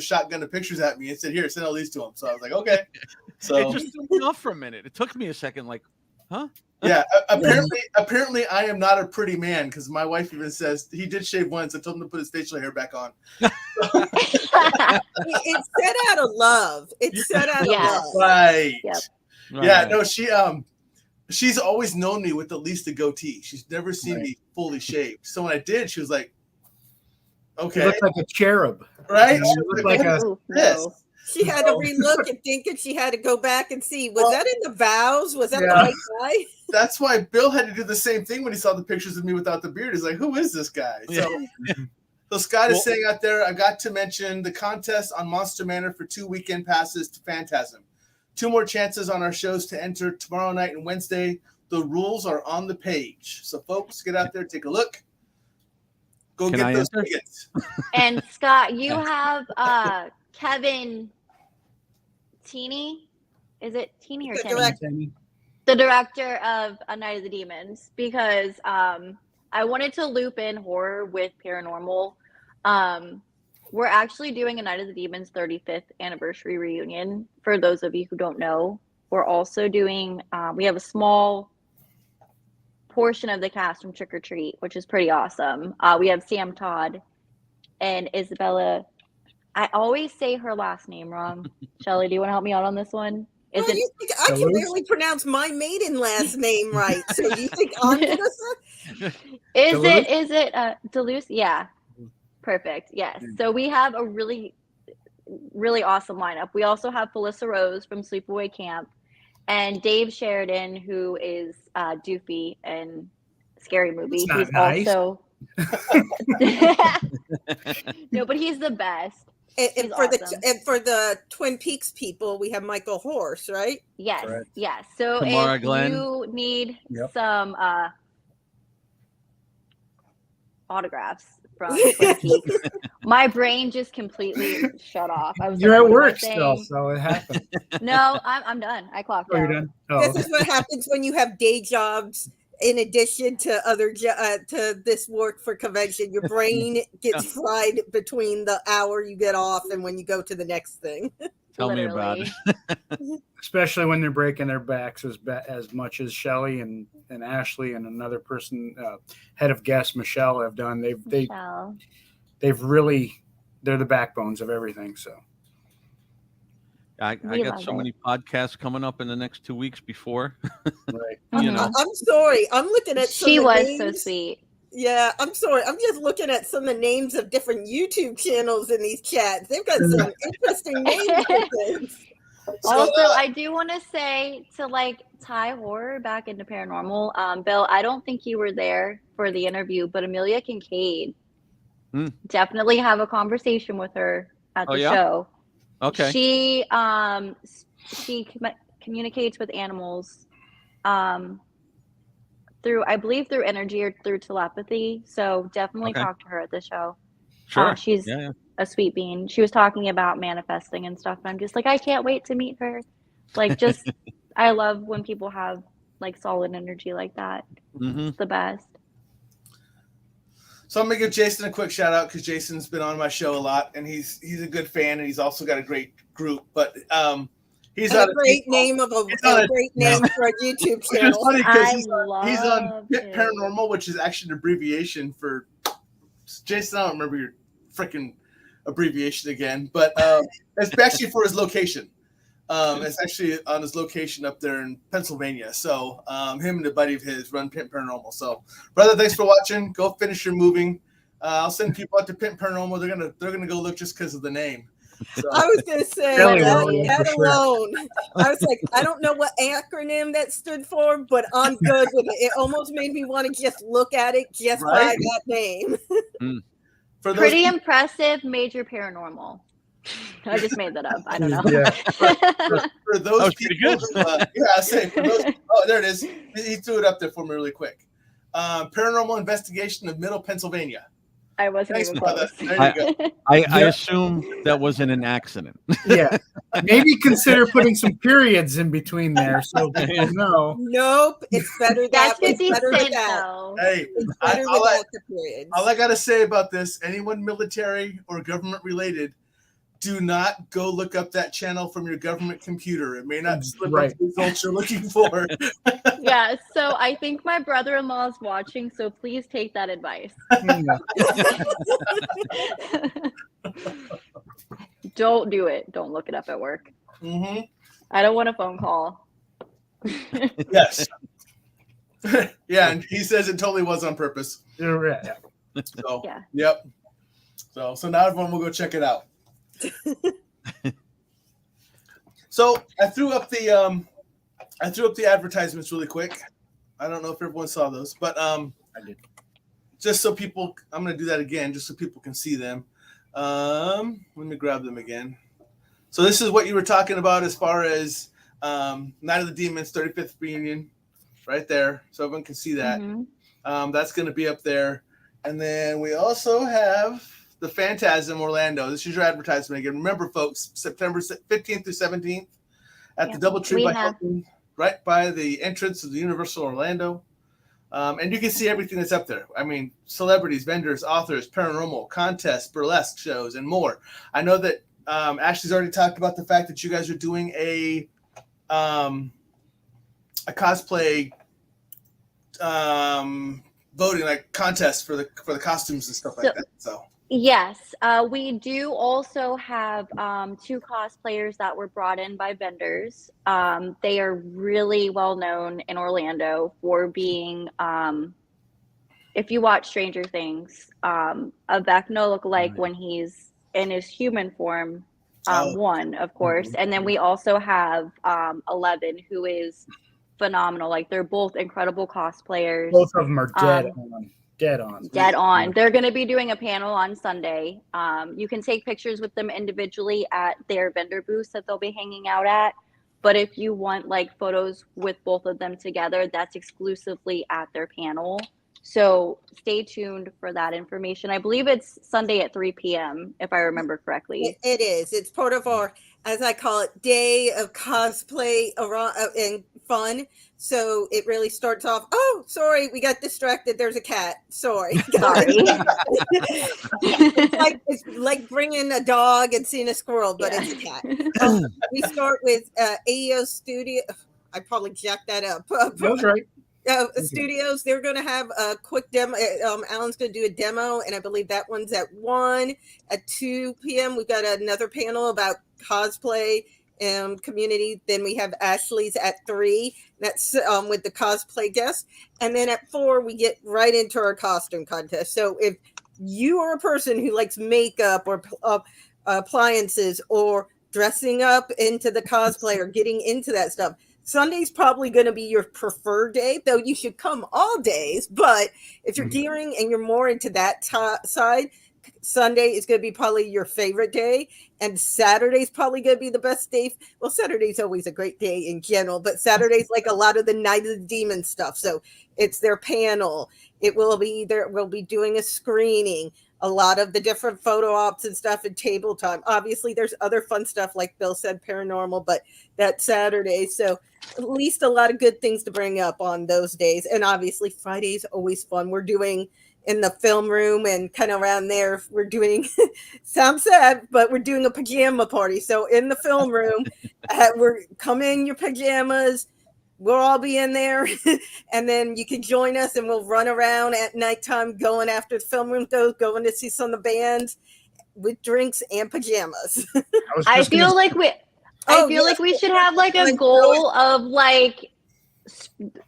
shotgun of pictures at me and said, "Here, send all these to him." So I was like, "Okay." So It just threw me off for a minute. It took me a second, like, huh? Yeah, apparently I am not a pretty man, because my wife even says he did shave once. I told him to put his facial hair back on. It's set out of love. It's set out of love. Right. Yep. Yeah, Right. no, she's always known me with at least a goatee. She's never seen me fully shaved. So when I did, she was like, "Okay." You look like a cherub. Right? You look like a Ooh, Yes. no. She had to relook and think, and she had to go back and see, was that in the vows? Was that the right guy? That's why Bill had to do the same thing when he saw the pictures of me without the beard. He's like, "Who is this guy?" So Scott is saying out there, I got to mention the contest on Monster Manor for 2 weekend passes to Fantasm. 2 more chances on our shows to enter tomorrow night and Wednesday. The rules are on the page. So folks, get out there, take a look. Go Can get I those enter? tickets. And Scott, you have Kevin Teeny. Is it Teeny or The Kenny? director. The director of A Night of the Demons, because I wanted to loop in horror with paranormal. We're actually doing A Night of the Demons 35th anniversary reunion. For those of you who don't know, we're also doing, we have a small portion of the cast from Trick or Treat, which is pretty awesome. We have Sam Todd and Isabella. I always say her last name wrong. Shelly, do you want to help me out on this one? Well, you think I can barely pronounce my maiden last name right. So you think I'm gonna say? Is it Duluth? Yeah. Perfect. Yes. So we have a really, really awesome lineup. We also have Felissa Rose from Sleepaway Camp and Dave Sheridan, who is Doofy in Scary Movie. He's nice. also no, but he's the best. And for the Twin Peaks people, we have Michael Horse, right? Yes, Correct. yes. So Tamara if Glenn. you need some autographs from Twin Peaks, my brain just completely shut off. I was You're like, at what am I work still, saying? so it happened. No, I'm done. I clocked Oh, out. you're done. Oh, This is what happens when you have day jobs in addition to other to this work for convention. Your brain gets fried between the hour you get off and when you go to the next thing. Tell me about it. especially when they're breaking their backs as much as Shelly and Ashley and another person, head of guest Michelle, have done. Michelle. They've really, they're the backbones of everything. So I got so many podcasts coming up in the next 2 weeks before. right. You know. I'm sorry. I'm looking at some She of the was names. so sweet. Yeah, I'm sorry. I'm just looking at some of the names of different YouTube channels in these chats. They've got some interesting names for things. Also, I do want to say to tie horror back into paranormal. Bill, I don't think you were there for the interview, but Amelia Kincaid, definitely have a conversation with her at the show. Okay. She communicates with animals through energy or through telepathy. So definitely talk to her at the show. Sure. She's a sweet bean. She was talking about manifesting and stuff. And I'm just like, I can't wait to meet her. I love when people have solid energy like that. Mm-hmm. It's the best. So I'm gonna give Jason a quick shout out because Jason's been on my show a lot and he's a good fan and he's also got a great group. But he's a great name for a YouTube channel. It's funny because he's on Pit Paranormal, which is actually an abbreviation for Jason. I don't remember your freaking abbreviation again, but it's actually for his location. It's actually on his location up there in Pennsylvania. So him and a buddy of his run Pit Paranormal. So brother, thanks for watching. Go finish your moving. I'll send people out to Pit Paranormal. They're gonna go look just because of the name. So. I was gonna say that alone. I was like, I don't know what acronym that stood for, but I'm good with it. It almost made me want to just look at it just by that name. Pretty impressive major paranormal. I just made that up. I don't know. Yeah. For those people, there it is. He threw it up there for me really quick. Paranormal Investigation of Middle Pennsylvania. I wasn't Thanks, even brother. close. There you go. I assume that wasn't an accident. Yeah. Maybe consider putting some periods in between there so people know. Nope, it's better That's that. It's 50 better Cent without. though. Hey, It's better all without the periods. I gotta say about this: anyone military or government related, do not go look up that channel from your government computer. It may not slip Right. up the results you're looking for. Yeah, so I think my brother-in-law is watching, so please take that advice. Don't do it. Don't look it up at work. Mm-hmm. I don't want a phone call. Yes. Yeah, and he says it totally was on purpose. Yeah. So, Yeah. Yep. So now everyone will go check it out. So I threw up the advertisements really quick. I don't know if everyone saw those, but I did. just so people, I'm going to do that again just so people can see them. Let me grab them again. So this is what you were talking about as far as Night of the Demons 35th reunion, right there, so everyone can see that. Mhm. That's going to be up there, and then we also have the Fantasm Orlando. This is your advertisement again. Remember, folks, September 15th through 17th at the DoubleTree by Hilton, right by the entrance of the Universal Orlando. And you can see everything that's up there. I mean, celebrities, vendors, authors, paranormal, contests, burlesque shows, and more. I know that Ashley's already talked about the fact that you guys are doing a cosplay voting, like contest for the costumes and stuff like that. So yes, we do also have 2 cosplayers that were brought in by vendors. They are really well known in Orlando for being, if you watch Stranger Things, a Vecna lookalike when he's in his human form, one, of course. And then we also have 11, who is phenomenal. Like, they're both incredible cosplayers. Both of them are dead on. Dead on. Dead on. They're going to be doing a panel on Sunday. You can take pictures with them individually at their vendor booths that they'll be hanging out at. But if you want like photos with both of them together, that's exclusively at their panel. So stay tuned for that information. I believe it's Sunday at 3 p.m., if I remember correctly. It is. It's part of our, as I call it, day of cosplay and fun. So it really starts off, oh, sorry, we got distracted. There's a cat. Sorry. Sorry. It's like bringing a dog and seeing a squirrel, but it's a cat. We start with AEO Studio. I probably jacked that up. That's right. Studios, they're going to have a quick demo. Alan's going to do a demo, and I believe that one's at 1. At 2 p.m., we've got another panel about cosplay community. Then we have Ashley's at 3. That's with the cosplay guest. And then at 4, we get right into our costume contest. So if you are a person who likes makeup or appliances or dressing up into the cosplay or getting into that stuff, Sunday's probably going to be your preferred day, though you should come all days. But if you're gearing and you're more into that side, Sunday is going to be probably your favorite day. And Saturday's probably going to be the best day. Well, Saturday's always a great day in general, but Saturday's like a lot of the Night of the Demon stuff. So it's their panel. It will be there. We'll be doing a screening, a lot of the different photo ops and stuff, and table time. Obviously, there's other fun stuff, like Bill said, paranormal, but that's Saturday. So at least a lot of good things to bring up on those days. And obviously, Friday's always fun. We're doing in the film room and kind of around there, we're doing, sounds sad, but we're doing a pajama party. So in the film room, we're come in your pajamas. We'll all be in there, and then you can join us, and we'll run around at nighttime, going after the film room goes, going to see some of the bands with drinks and pajamas. I feel like we should have like a goal of like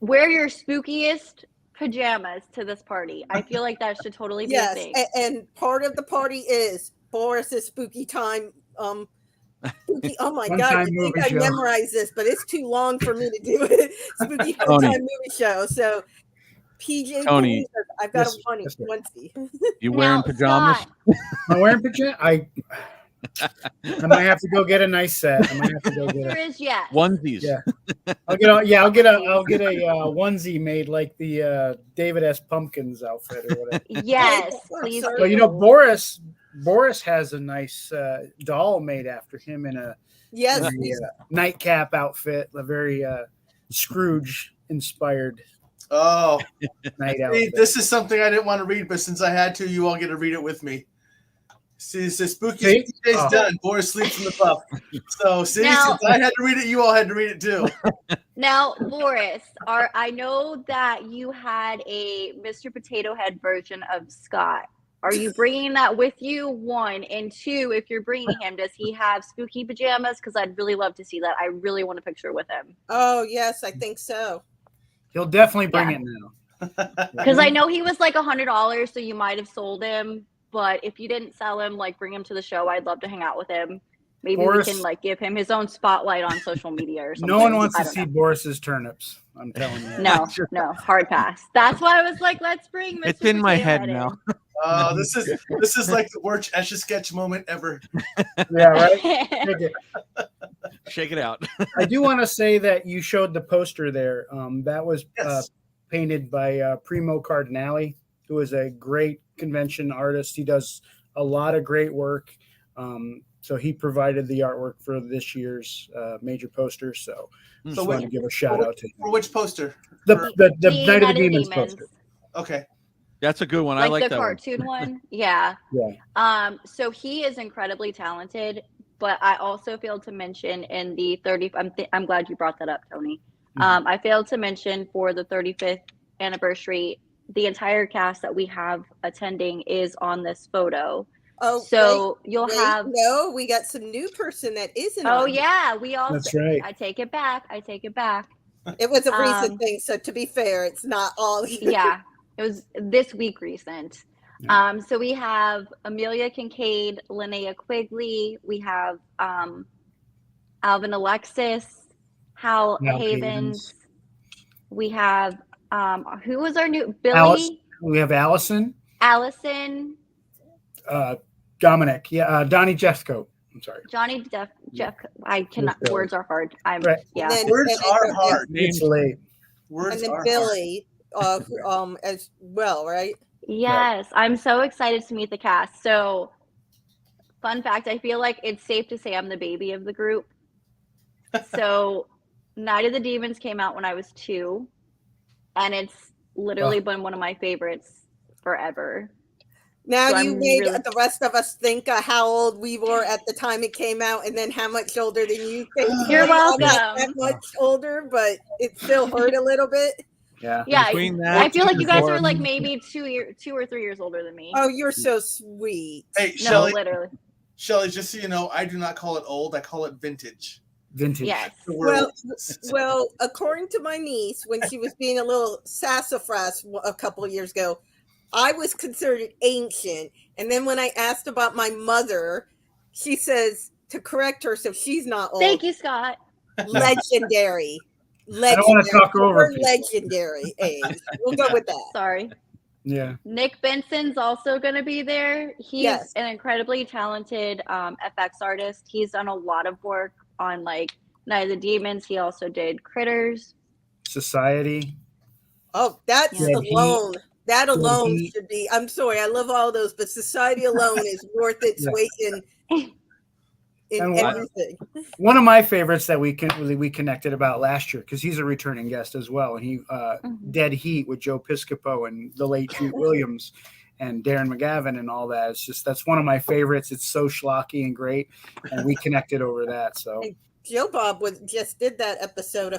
wear your spookiest pajamas to this party. I feel like that should totally be a thing. And part of the party is Boris's spooky time. Spooky, oh my God, I think I memorized this, but it's too long for me to do it. Spooky Time movie show. So PJ, Tony, I've got a onesie. You wearing pajamas? Am I wearing pajamas? I might have to go get a nice set. I might have to go get Answer a is yes. Onesies. Yeah. I'll get a onesie made like the David S. Pumpkins outfit or whatever. Yes, I'm please. sorry. Well, you know, do. Boris has a nice doll made after him in a Yes. nightcap outfit, a very Scrooge inspired Oh, night see, outfit. this is something I didn't want to read, but since I had to, you all get to read it with me. See, it says Spooky See? DJ's Oh. done. Boris sleeps in the puff. So, see, Now- since I had to read it, you all had to read it too. Now, Boris, I know that you had a Mr. Potato Head version of Scott. Are you bringing that with you? One, and two, if you're bringing him, does he have spooky pajamas? Because I'd really love to see that. I really want a picture with him. Oh, yes, I think so. He'll definitely bring Yeah. it now. Because I know he was like $100, so you might have sold him. But if you didn't sell him, like bring him to the show. I'd love to hang out with him. Maybe Boris- we can like give him his own spotlight on social media or something. No one wants I to don't see know. Boris's turnips. I'm telling you. No, hard pass. That's why I was like, let's bring Mr. It's in my Potato head in. now. Oh, this is like the worst Etch a Sketch moment ever. Yeah, right. Take it. Shake it out. I do want to say that you showed the poster there. That was Yes. painted by Primo Cardinale, who is a great convention artist. He does a lot of great work. So he provided the artwork for this year's major poster. So So just what- want to give a shout out to For him. which poster? The The Night of the Demons poster. Okay. That's a good one. I like the that one. cartoon one. Yeah. Yeah. So he is incredibly talented, but I also failed to mention in the 30. I'm glad you brought that up, Tony. I failed to mention for the 35th anniversary, the entire cast that we have attending is on this photo. Oh, So you'll wait, have. no, we got some new person that isn't. Oh on. yeah, we all. That's right. I take it back. It was a recent Um, thing, so to be fair, it's not all. Yeah, it was this week recent. Yeah. So we have Amelia Kincaid, Linnea Quigley. We have Alvin Alexis, Hal Hal Havens. We have who was our new Billy? We have Allison, Allison, Dominic, Donnie Jeffco. I'm sorry. Johnny, Jeff. I cannot. Billy. Words are hard. I'm Right. yeah. Then- Words and- are and- hard. It's late. Words And then are Billy, as well, right? Yes, I'm so excited to meet the cast. So, fun fact, I feel like it's safe to say I'm the baby of the group. So, Night of the Demons came out when I was 2, and it's literally been one of my favorites forever. Now So you I'm made really- the rest of us think of how old we were at the time it came out, and then how much older than you think. You're I'm not welcome. that much older, but it still hurt a little bit. Yeah. Yeah, Between that, I feel like you guys are before- like maybe 2 or 3 years older than me. Oh, you're so sweet. Hey, No, literally. Shelly, just so you know, I do not call it old. I call it vintage. Vintage. Yes. The word- Well, according to my niece, when she was being a little sassafras a couple of years ago, I was considered ancient. And then when I asked about my mother, she says to correct her, so she's not old. Thank you, Scott. Legendary. I don't want to talk over We're people. legendary age. We'll go with that. Sorry. Yeah. Nick Benson's also going to be there. He's Yes. an incredibly talented FX artist. He's done a lot of work on like Night of the Demons. He also did Critters. Society. Oh, that's Yeah. alone. That alone Heat. should be. I'm sorry, I love all those, but Society alone is worth its Yeah. weight in And what- everything. One of my favorites that we connected about last year, because he's a returning guest as well, and he Dead Heat with Joe Piscopo and the late Pete Williams and Darren McGavin and all that. It's just that's one of my favorites. It's so schlocky and great, and we connected over that. So Joe Bob just did that episode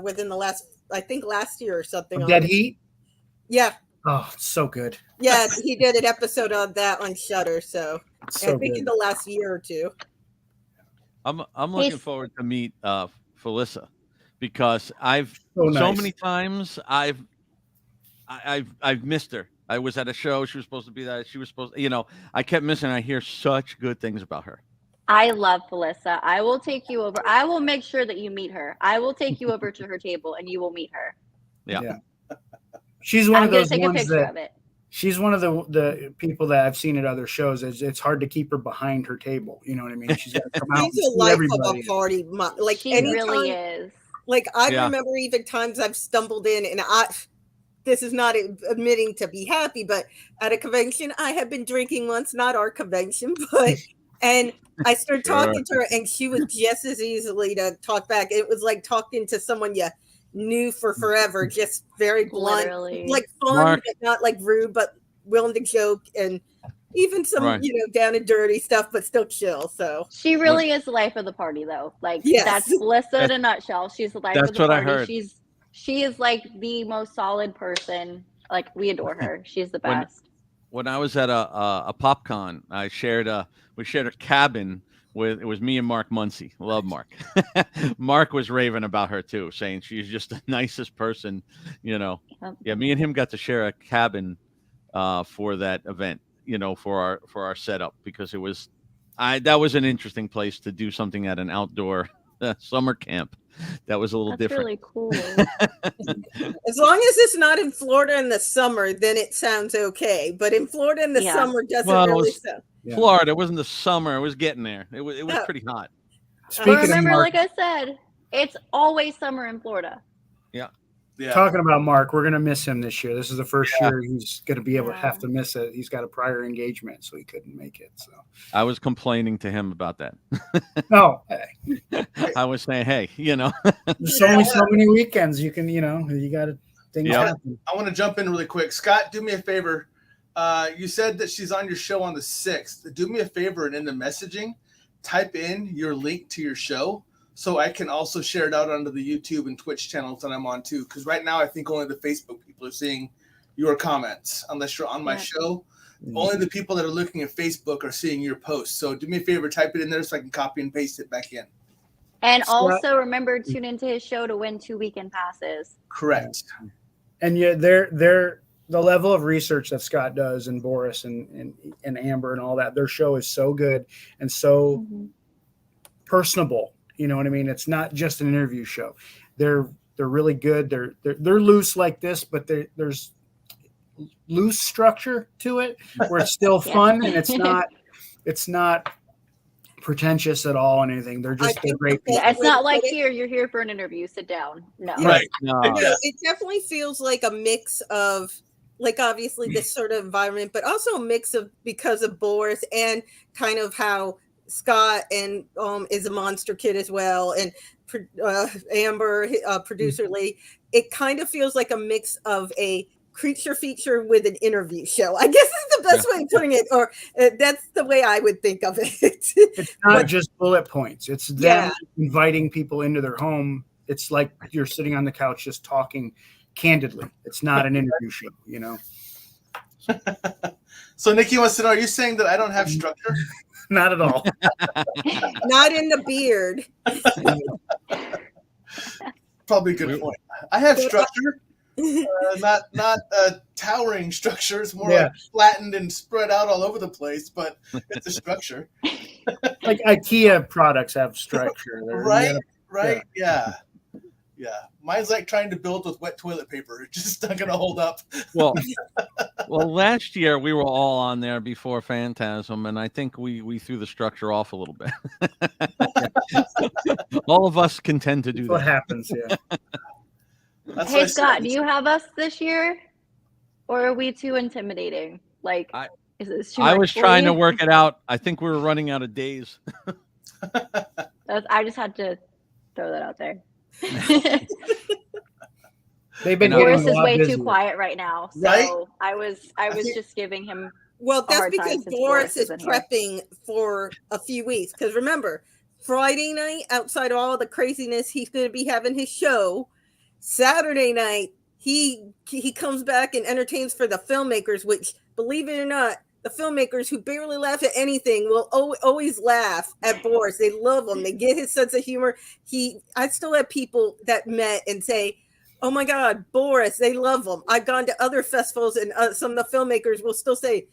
within the last year or something. Dead Heat. Yeah, Oh, it's so good. yeah, he did an episode on that on Shudder. So, It's so I think good. in the last year or two. I'm looking He's- forward to meet Felissa because I've So so nice. many times I've missed her. I was at a show. She was supposed to be there. She was supposed, I kept missing. I hear such good things about her. I love Felissa. I will take you over. I will make sure that you meet her. I will take you over to her table and you will meet her. Yeah. She's one I'm of going those to take a ones picture that of it. She's one of the people that I've seen at other shows. It's hard to keep her behind her table. You know what I mean? She's got to come out. She's a and see life of everybody. a party. Like She anytime, really is. like I Yeah. remember even times I've stumbled in, and this is not admitting to be happy, but at a convention I had been drinking once, not our convention, but and I started talking to her, and she was just as easily to talk back. It was like talking to someone you knew for forever, just very blunt, Literally. like fun, Mark. but not like rude, but willing to joke, and even some Right. down and dirty stuff, but still chill. So She really is the life of the party, though. Like Yes. that's Melissa in a nutshell. She's the life of That's the what I party. heard. She is like the most solid person. Like we adore her. She's the best. When I was at a PopCon, we shared a cabin with, it was me and Mark Muncy. Love Mark. Mark was raving about her too, saying she's just the nicest person. You know, yeah. Me and him got to share a cabin for that event. You know, for our setup, because that was an interesting place to do something at an outdoor summer camp. That was a little That's different. really cool. as long as it's not in Florida in the summer, then it sounds okay. But in Florida in the Yeah. summer doesn't Well, it really was- sound. Yeah. Florida, it wasn't the summer. It was getting there. It was Oh. pretty hot. Speaking But remember, of Mark, like I said, it's always summer in Florida. Yeah. talking about Mark, we're gonna miss him this year. This is the first Yeah. year he's gonna be able to have Yeah. to miss it. He's got a prior engagement, so he couldn't make it. So I was complaining to him about that. no, I was saying, hey, you know, there's only so many weekends you can, you got to things Yeah. happen. I want to jump in really quick. Scott, do me a favor. You said that she's on your show on the 6th. Do me a favor, and in the messaging, type in your link to your show so I can also share it out onto the YouTube and Twitch channels that I'm on too. Because right now I think only the Facebook people are seeing your comments, unless you're on my Yeah. show. Only the people that are looking at Facebook are seeing your posts. So do me a favor, type it in there so I can copy and paste it back in. And Scott- also remember, tune into his show to win 2 weekend passes. Correct. And yet they're the level of research that Scott does, and Boris and Amber and all that, their show is so good and so personable. You know what I mean? It's not just an interview show. They're really good. They're loose like this, but there's loose structure to it where it's still Yeah. fun, and it's not pretentious at all and anything. They're I great think people. the Yeah, it's way to not like put it- you're here for an interview. Sit down. No. Right. no, Yeah. It definitely feels like a mix of, like, obviously this sort of environment, but also a mix of, because of Boris and kind of how Scott and is a monster kid as well, and Amber, producer Lee. It kind of feels like a mix of a creature feature with an interview show, I guess is the best way of putting it, or that's the way I would think of it. It's not just bullet points. It's them Yeah. inviting people into their home. It's like you're sitting on the couch just talking candidly. It's not an interview show, you know. So Nikki wants to know, are you saying that I don't have structure? Not at all. Not in the beard. Probably a good point. I have structure, not towering structure. It's more like flattened and spread out all over the place, but it's a structure. Like IKEA products have structure. Right? Yeah. Mine's like trying to build with wet toilet paper. It's just not going to hold up. well, last year we were all on there before Phantasm, and I think we threw the structure off a little bit. All of us can tend to do That's what that. happens, yeah. That's what Hey I said. Scott, do you have us this year, or are we too intimidating? Like, is this too I much was for trying you? to work it out. I think we were running out of days. I just had to throw that out there. They've been Boris getting a is lot way busier. too quiet right now, so Right? I was just giving him. Well, that's hard time because since Boris Boris is isn't here. prepping for a few weeks. Because remember, Friday night, outside of all the craziness, he's going to be having his show. Saturday night, he comes back and entertains for the filmmakers, which, believe it or not, the filmmakers who barely laugh at anything will always laugh at Boris. They love him. They get his sense of humor. I still have people that met and say, "Oh my God, Boris!" They love him. I've gone to other festivals, and some of the filmmakers will still say,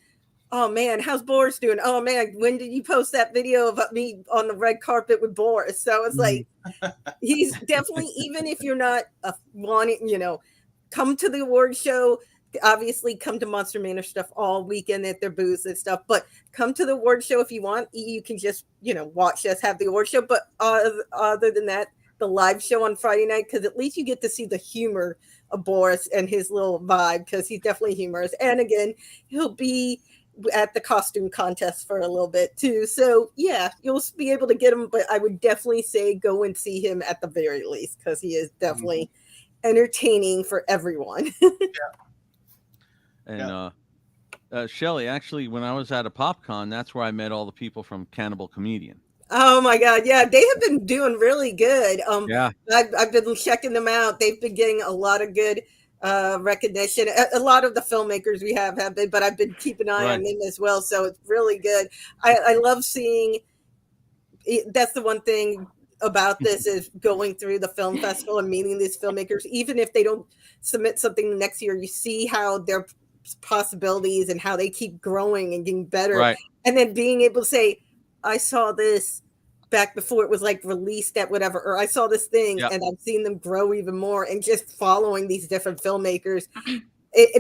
"Oh man, how's Boris doing? Oh man, when did you post that video of me on the red carpet with Boris?" So it's like he's definitely, even if you're not wanting, come to the award show. obviously come to Monster Manor stuff all weekend at their booths and stuff, but come to the award show if you want. You can just, watch us have the award show. But other than that, the live show on Friday night, because at least you get to see the humor of Boris and his little vibe, because he's definitely humorous. And again, he'll be at the costume contest for a little bit too. So yeah, you'll be able to get him, but I would definitely say go and see him at the very least, because he is definitely entertaining for everyone. And Shelly, actually, when I was at a PopCon, that's where I met all the people from Cannibal Comedian. Oh my God. Yeah. They have been doing really good. Yeah. I've been checking them out. They've been getting a lot of good recognition. A lot of the filmmakers we have been, but I've been keeping an eye on them as well. So it's really good. I love seeing, that's the one thing about this is going through the film festival and meeting these filmmakers. Even if they don't submit something next year, you see how their possibilities and how they keep growing and getting better. Right. And then being able to say, I saw this back before it was like released at whatever, or I saw this thing and I've seen them grow even more, and just following these different filmmakers.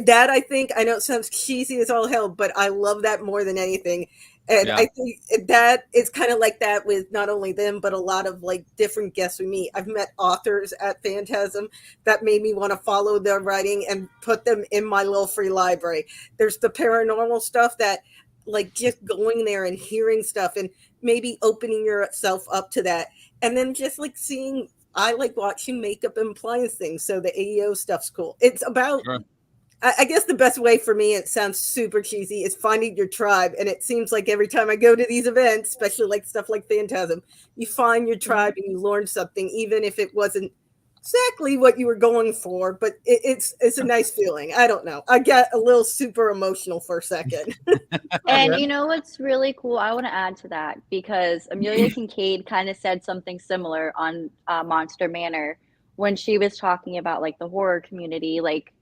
That I think, I know it sounds cheesy as all hell, but I love that more than anything. And I think that it's kind of like that with not only them, but a lot of like different guests we meet. I've met authors at Fantasm that made me want to follow their writing and put them in my little free library. There's the paranormal stuff that, like, just going there and hearing stuff and maybe opening yourself up to that. And then just like seeing, I like watching makeup and appliance things. So the AEO stuff's cool. It's about, I guess the best way for me, it sounds super cheesy, is finding your tribe. And it seems like every time I go to these events, especially like stuff like Phantasm, you find your tribe and you learn something, even if it wasn't exactly what you were going for, but it's a nice feeling. I don't know. I got a little super emotional for a second. And you know what's really cool? I want to add to that, because Amelia Kincaid kind of said something similar on Monster Manor when she was talking about like the horror community. Like,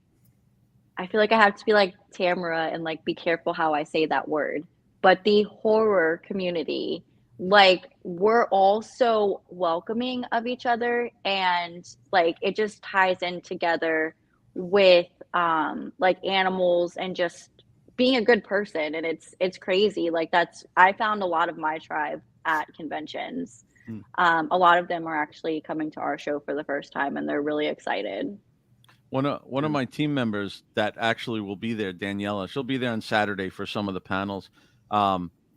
I feel like I have to be like Tamara and like be careful how I say that word, but the horror community, like, we're all so welcoming of each other, and like it just ties in together with like animals and just being a good person. And it's crazy. Like, I found a lot of my tribe at conventions. A lot of them are actually coming to our show for the first time, and they're really excited. One of my team members that actually will be there, Daniela, she'll be there on Saturday for some of the panels.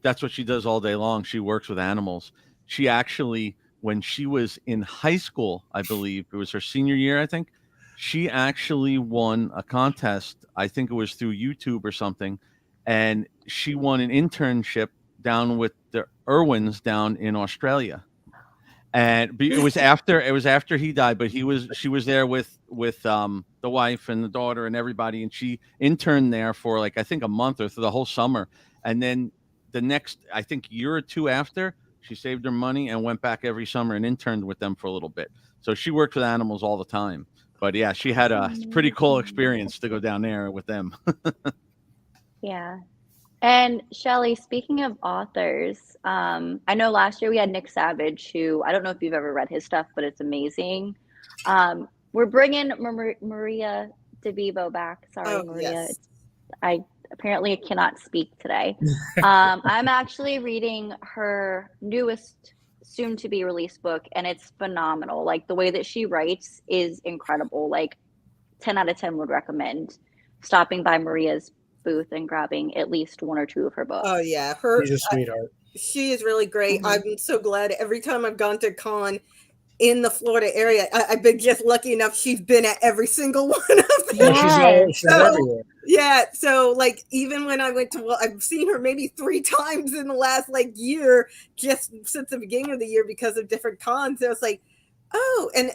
That's what she does all day long. She works with animals. She actually, when she was in high school, I believe it was her senior year, I think, she actually won a contest. I think it was through YouTube or something. And she won an internship down with the Irwins down in Australia. And it was after he died, but she was there with the wife and the daughter and everybody. And she interned there for like, I think a month or through the whole summer. And then the next, I think, year or two after, she saved her money and went back every summer and interned with them for a little bit. So she worked with animals all the time. But yeah, she had a pretty cool experience to go down there with them. Yeah. And Shelly, speaking of authors, I know last year we had Nick Savage, who, I don't know if you've ever read his stuff, but it's amazing. We're bringing Maria DeVivo back. Sorry, Maria. Yes. I apparently cannot speak today. I'm actually reading her newest soon to be released book, and it's phenomenal. Like, the way that she writes is incredible. Like, 10 out of 10 would recommend stopping by Maria's booth and grabbing at least one or two of her books. Oh yeah, She's a sweetheart. She is really great. I'm so glad every time I've gone to con in the Florida area, I've been just lucky enough she's been at every single one of them. Yeah, she's everywhere. Yeah, so like even when I went to, I've seen her maybe 3 times in the last like year, just since the beginning of the year because of different cons. I was like, oh, and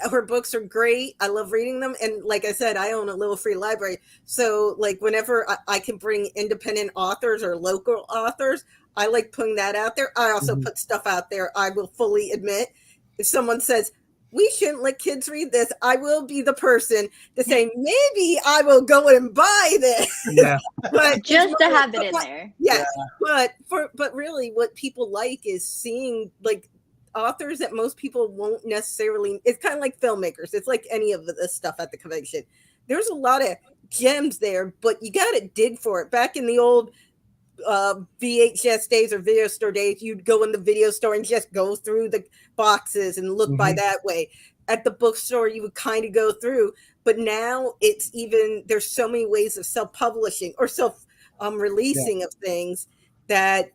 her books are great. I love reading them. And like I said, I own a little free library. So like whenever I can bring independent authors or local authors, I like putting that out there. I also put stuff out there. I will fully admit, if someone says, we shouldn't let kids read this, I will be the person to say, maybe I will go and buy this. Yeah. But just to have it in there. Yeah. But really what people like is seeing like authors that most people won't necessarily, it's kind of like filmmakers. It's like any of this stuff at the convention. There's a lot of gems there, but you got to dig for it. Back in the old VHS days or video store days, you'd go in the video store and just go through the boxes and look by that way. At the bookstore, you would kind of go through, but now it's even, there's so many ways of self-publishing or self-releasing of things that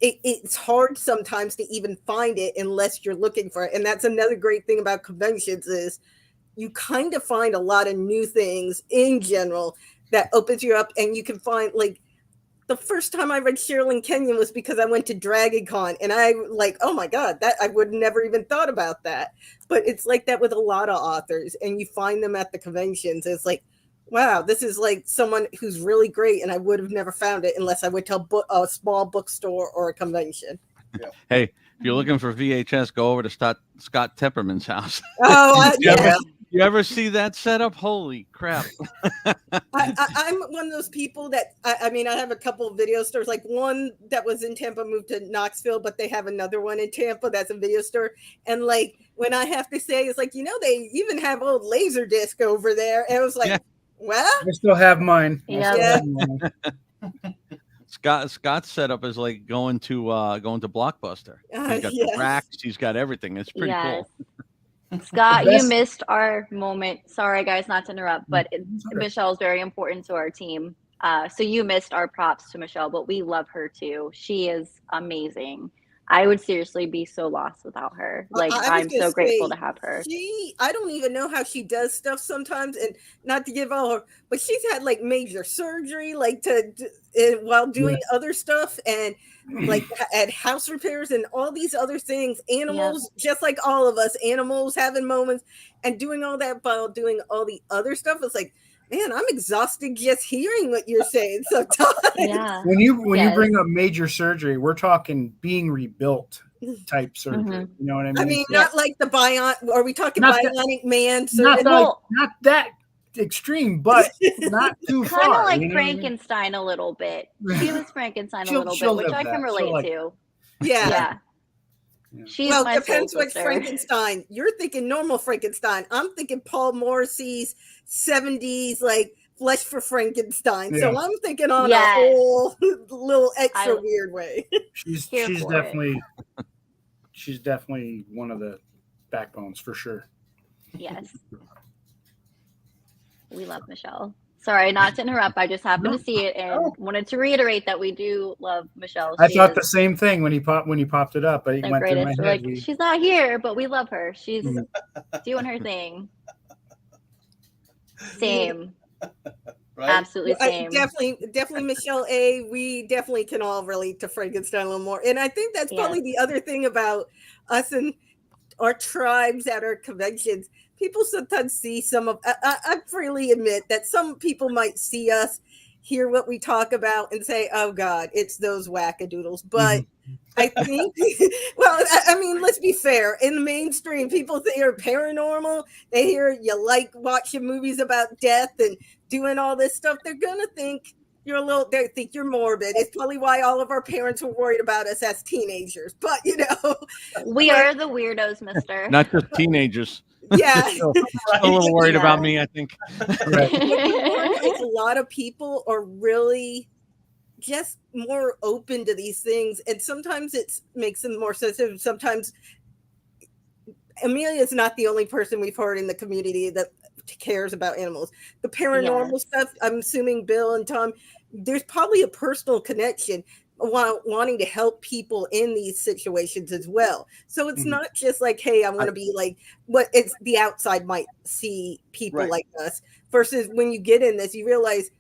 it's hard sometimes to even find it unless you're looking for it. And that's another great thing about conventions is you kind of find a lot of new things in general that opens you up, and you can find, like, the first time I read Sherilyn Kenyon was because I went to Dragon Con, and I like, oh my God, that I would never even thought about that. But it's like that with a lot of authors, and you find them at the conventions. It's like, wow, this is like someone who's really great, and I would have never found it unless I went to a small bookstore or a convention. Yeah. Hey, if you're looking for VHS, go over to Scott Tepperman's house. Oh, You ever see that setup? Holy crap. I'm one of those people that, I mean, I have a couple of video stores, like one that was in Tampa moved to Knoxville, but they have another one in Tampa that's a video store. And like, when I have to say, it's like, they even have old Laserdisc over there. And it was like, well, I still have mine. Yeah. Scott's setup is like going to Blockbuster. He's got the racks, he's got everything. It's pretty cool. Scott, you missed our moment. Sorry, guys, not to interrupt, but Michelle is very important to our team. So you missed our props to Michelle, but we love her too. She is amazing. I would seriously be so lost without her. Like, I'm so grateful to have her. I don't even know how she does stuff sometimes, and not to give all her, but she's had like major surgery, like while doing other stuff, and like at house repairs and all these other things. Animals, just like all of us, animals having moments and doing all that while doing all the other stuff. It's like, man, I'm exhausted just hearing what you're saying sometimes. Yeah. When you bring up major surgery, we're talking being rebuilt type surgery. You know what I mean? I mean, not like the are we talking bionic man surgery? Not that extreme, but not too far. Kind of like Frankenstein a little bit. She was Frankenstein a little bit, which I can relate to. Yeah. She's well, my depends which Frankenstein. You're thinking normal Frankenstein. I'm thinking Paul Morrissey's 70s, like Flesh for Frankenstein. So I'm thinking on a whole little extra weird way. She's definitely one of the backbones for sure. Yes. We love Michelle. Sorry, not to interrupt. I just happened to see it and wanted to reiterate that we do love Michelle. I thought the same thing when he popped it up, but it went through my head. Like, she's not here, but we love her. She's doing her thing. Same. Right? Absolutely same. Definitely Michelle A. We definitely can all relate to Frankenstein a little more. And I think that's probably the other thing about us and our tribes at our conventions. People sometimes see I freely admit that some people might see us, hear what we talk about, and say, oh God, it's those wackadoodles. But I think, well, I mean, let's be fair. In the mainstream, people hear paranormal. They hear you like watching movies about death and doing all this stuff. They're going to think they think you're morbid. It's probably why all of our parents were worried about us as teenagers. But, we are the weirdos, mister. Not just teenagers. Yeah. Still a little worried about me, I think. It's a lot of people are really just more open to these things, and sometimes it makes them more sensitive. Sometimes Amelia is not the only person we've heard in the community that cares about animals. The paranormal stuff, I'm assuming Bill and Tom, there's probably a personal connection wanting to help people in these situations as well. So it's not just like, hey, I want to be like what it's the outside might see people like us, versus when you get in this, you realize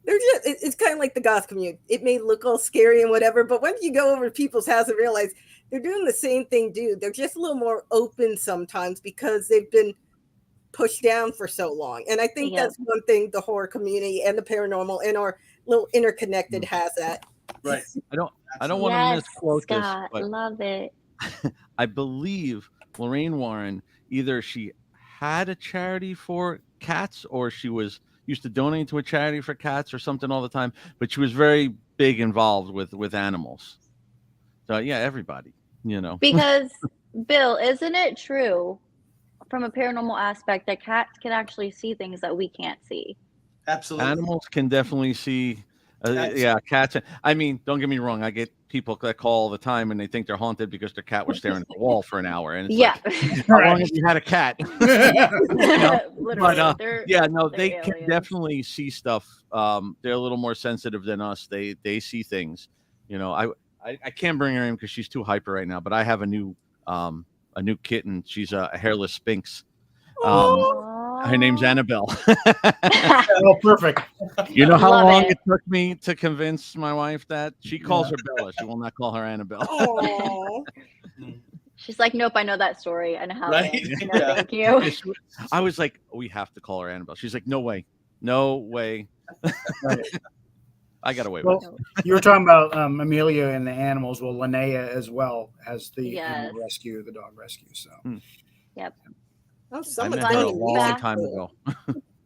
it's kind of like the goth community. It may look all scary and whatever, but once you go over to people's house and realize they're doing the same thing, dude, they're just a little more open sometimes because they've been pushed down for so long. And I think that's one thing the horror community and the paranormal and our little interconnected has that. Right. I don't want to misquote Scott, this, but love it. I believe Lorraine Warren, either she had a charity for cats or she used to donate to a charity for cats or something all the time, but she was very big involved with animals. So yeah, everybody, Because Bill, isn't it true from a paranormal aspect that cats can actually see things that we can't see? Absolutely. Animals can definitely see. Cats. I mean, don't get me wrong. I get people that call all the time and they think they're haunted because their cat was staring at the wall for an hour. And it's like, how long have you had a cat? Literally, They can definitely see stuff. They're a little more sensitive than us. They see things. I can't bring her in because she's too hyper right now. But I have a new kitten. She's a hairless Sphinx. Her name's Annabelle. Oh, perfect. You know how long it took me to convince my wife that? She calls her Bella. She will not call her Annabelle. She's like, nope, I know that story. I know how Right? it ends. No, thank you. I was like, we have to call her Annabelle. She's like, no way. No way. I got away with it. You were talking about Amelia and the animals. Well, Linnea as well as the animal rescue, the dog rescue. So, Yep. Oh, I met her a long time ago.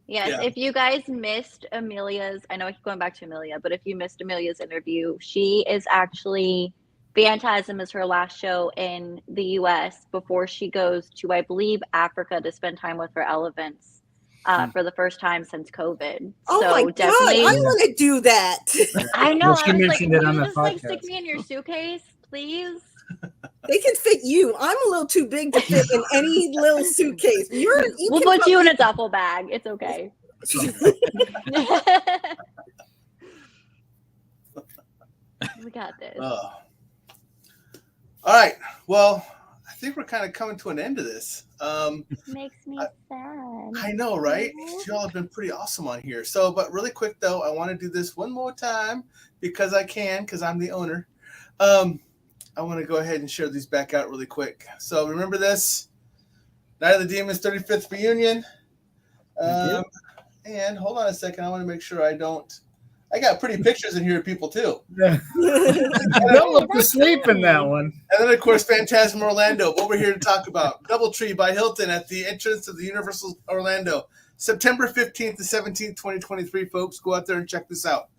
Yes, if you guys missed Amelia's, I know I keep going back to Amelia, but if you missed Amelia's interview, she is actually, Phantasm is her last show in the US before she goes to, I believe, Africa to spend time with her elephants for the first time since COVID. Oh so my definitely, God, I want to do that. I know. Well, she I was like, mentioned it can on you the just like podcast. stick me in your suitcase, please? They can fit you. I'm a little too big to fit in any little suitcase. We'll put you in a duffel bag. It's okay. We got this. All right. Well, I think we're kind of coming to an end of this. Makes me sad. I know, right? You all have been pretty awesome on here. But really quick though, I want to do this one more time because I'm the owner. I want to go ahead and share these back out really quick. So remember this, Night of the Demons 35th reunion. And hold on a second. I want to make sure I got pretty pictures in here of people too. Don't look to sleep in that one. And then of course, Fantasm Orlando, what we're here to talk about. Doubletree by Hilton at the entrance of the Universal Orlando, September 15th to 17th, 2023, folks. Go out there and check this out.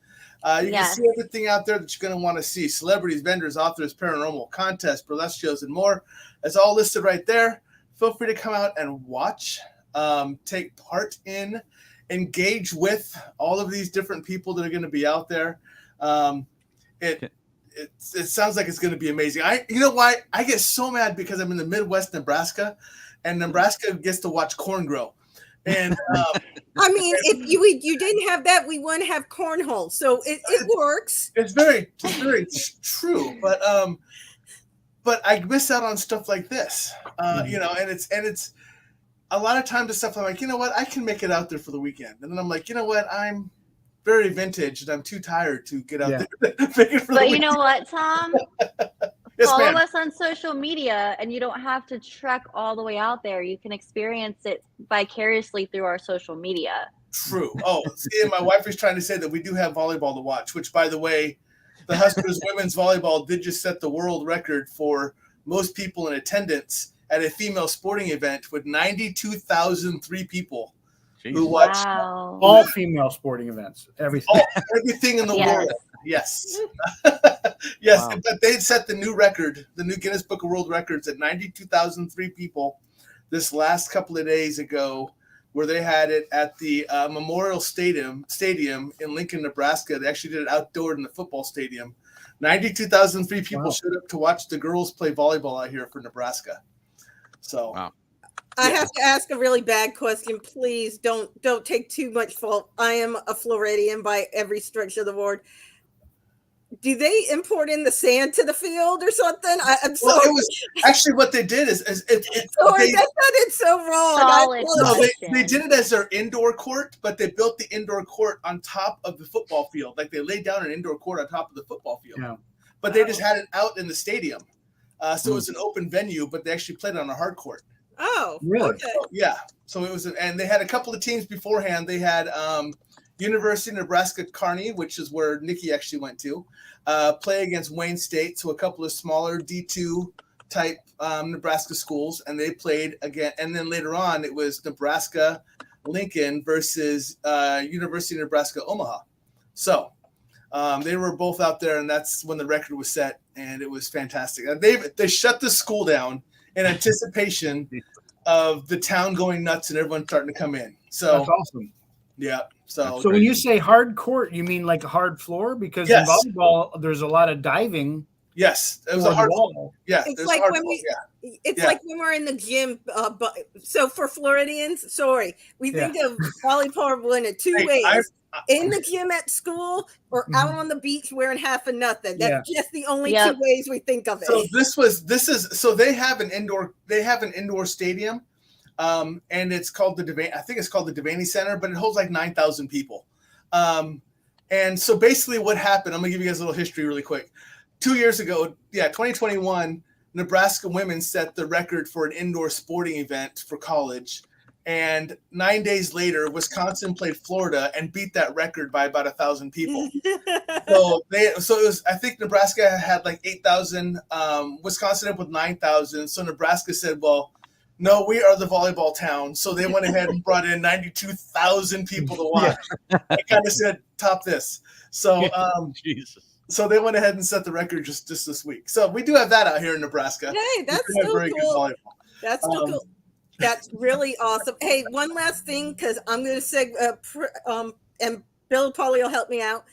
You can see everything out there that you're going to want to see. Celebrities, vendors, authors, paranormal, contests, burlesque shows, and more. It's all listed right there. Feel free to come out and watch, take part in, engage with all of these different people that are going to be out there. It sounds like it's going to be amazing. You know why? I get so mad because I'm in the Midwest, Nebraska, and Nebraska gets to watch corn grow. And I mean, if you didn't have that, we wouldn't have cornhole. So it works. It's very true, but I miss out on stuff like this, and it's a lot of times the stuff I'm like, you know what, I can make it out there for the weekend, and then I'm like, you know what, I'm very vintage and I'm too tired to get out there. But you know what, Tom? Yes, Follow ma'am. us on social media, and you don't have to trek all the way out there. You can experience it vicariously through our social media. True. Oh, see, and my wife is trying to say that we do have volleyball to watch, which, by the way, the Huskers women's volleyball did just set the world record for most people in attendance at a female sporting event with 92,003 people who watched all female sporting events. Everything in the world. Yes. Yes. Wow. But they set the new record, the new Guinness Book of World Records at 92,003 people this last couple of days ago, where they had it at the Memorial Stadium in Lincoln, Nebraska. They actually did it outdoor in the football stadium. 92,003 people showed up to watch the girls play volleyball out here for Nebraska. So I have to ask a really bad question. Please don't take too much fault. I am a Floridian by every stretch of the word. Do they import in the sand to the field or something? I'm sorry. Well, it was actually what they did is that sounded so wrong. They did it as their indoor court, but they built the indoor court on top of the football field. Like they laid down an indoor court on top of the football field. Yeah. But they just had it out in the stadium. So it was an open venue, but they actually played on a hard court. Oh, really? Okay. Yeah. So it was, and they had a couple of teams beforehand. They had University of Nebraska Kearney, which is where Nikki actually went to, play against Wayne State. So a couple of smaller D2 type Nebraska schools, and they played again. And then later on, it was Nebraska Lincoln versus University of Nebraska Omaha. So they were both out there, and that's when the record was set, and it was fantastic. They shut the school down in anticipation of the town going nuts and everyone starting to come in. So that's awesome. Yeah. So So when you say hard court, you mean like a hard floor? Because Yes. in volleyball, there's a lot of diving. yes, it was on a hard wall. Yeah, It's there's like a hard when floor, we. yeah. It's Yeah. like when we're in the gym. But so for Floridians, sorry, we think of volleyball in two Hey, ways: in the gym at school or out Mhm. Mm-hmm. on the beach wearing half of nothing. That's just the only Yep. two ways we think of it. So they have an indoor stadium, and it's called I think it's called the Devaney Center, but it holds like 9,000 people. And so basically what happened, I'm gonna give you guys a little history really quick. 2 years ago, 2021, Nebraska women set the record for an indoor sporting event for college. And 9 days later, Wisconsin played Florida and beat that record by about 1,000 people. So it was, I think Nebraska had like 8,000, Wisconsin up with 9,000. So Nebraska said, well, no, we are the volleyball town. So they went ahead and brought in 92,000 people to watch. I kind of said, top this. So, Jesus. so they went ahead and set the record just this week. So we do have that out here in Nebraska. Hey, that's We have still very good cool. volleyball. That's still cool. That's really awesome. Hey, one last thing, because I'm going to say, and Bill probably will help me out.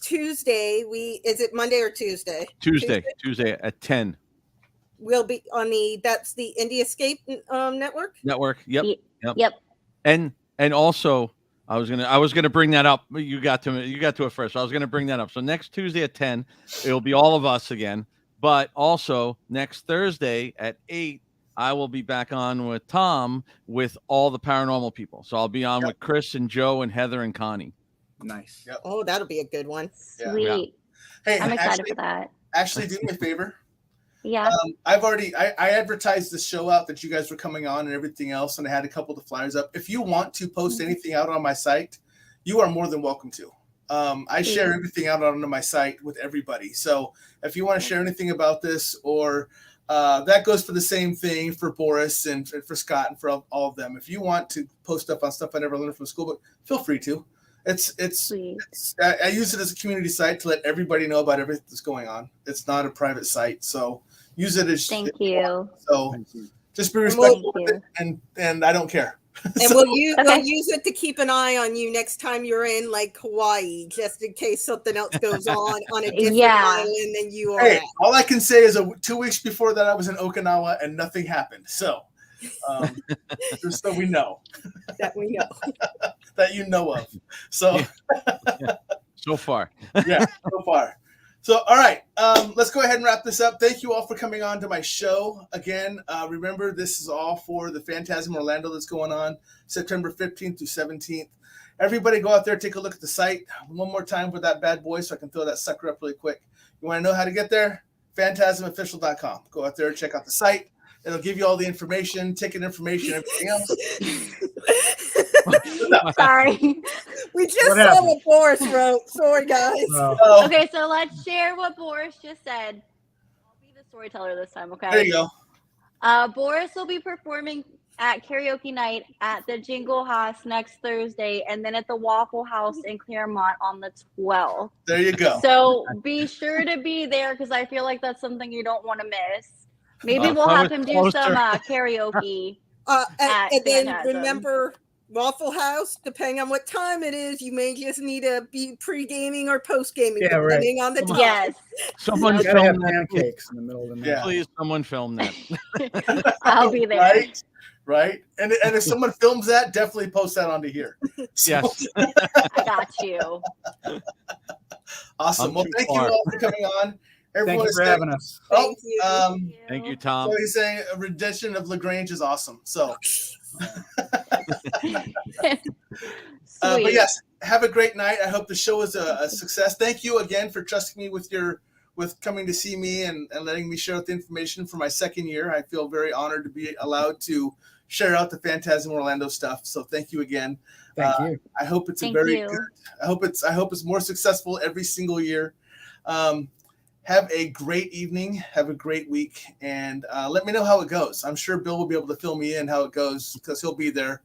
Tuesday, is it Monday or Tuesday? Tuesday at 10. We'll be on that's the Indie Escape network. Yep. And also I was gonna bring that up. You got to it first. I was gonna bring that up. So next Tuesday at 10, it'll be all of us again. But also next Thursday at 8, I will be back on with Tom with all the paranormal people. So I'll be on with Chris and Joe and Heather and Connie. Nice. Yep. Oh, that'll be a good one. Sweet. Yeah. Hey, I'm excited for that. Actually, do me a favor. Yeah. I advertised the show out that you guys were coming on and everything else, and I had a couple of the flyers up. If you want to post anything out on my site, you are more than welcome to. I share everything out on my site with everybody. So if you want to share anything about this, or that goes for the same thing for Boris and for Scott and for all of them. If you want to post stuff on Stuff I Never Learned from Schoolbook, feel free to. I use it as a community site to let everybody know about everything that's going on. It's not a private site, so use it as Thank you. So just be respectful with it, and I don't care. And we'll use it to keep an eye on you next time you're in like Hawaii, just in case something else goes on a different island than you are. Hey, at. all I can say is 2 weeks before that I was in Okinawa and nothing happened. So just so we know. That we know. That you know of. So So far. So far. So, all right, let's go ahead and wrap this up. Thank you all for coming on to my show. Again, remember, this is all for the Fantasm Orlando that's going on September 15th through 17th. Everybody go out there, take a look at the site. One more time for that bad boy so I can throw that sucker up really quick. You want to know how to get there? PhantasmOfficial.com. Go out there and check out the site. It'll give you all the information, ticket information, everything else. Sorry. We just saw what Boris wrote. Sorry, guys. Okay, so let's share what Boris just said. I'll be the storyteller this time, okay? There you go. Boris will be performing at karaoke night at the Jingle House next Thursday, and then at the Waffle House in Claremont on the 12th. There you go. So be sure to be there, because I feel like that's something you don't want to miss. Maybe we'll have him do some karaoke. And then remember, Waffle House, depending on what time it is, you may just need to be pre-gaming or post-gaming, depending on the time. Yes. Someone gotta have film that. pancakes in the middle of the night. Please, someone film that. I'll be there. Right. And if someone films that, definitely post that onto here. Yes. I got you. Awesome. Well, thank you all for coming on. Everyone Thank you for having us. Thank you. Thank you, Tom. So he's saying a rendition of LaGrange is awesome. So, but yes, have a great night. I hope the show is a success. Thank you again for trusting me with coming to see me and letting me share out the information for my second year. I feel very honored to be allowed to share out the Fantasm Orlando stuff. So thank you again. Thank you. I hope it's Thank good. you. I hope it's more successful every single year. Have a great evening. Have a great week, and let me know how it goes. I'm sure Bill will be able to fill me in how it goes because he'll be there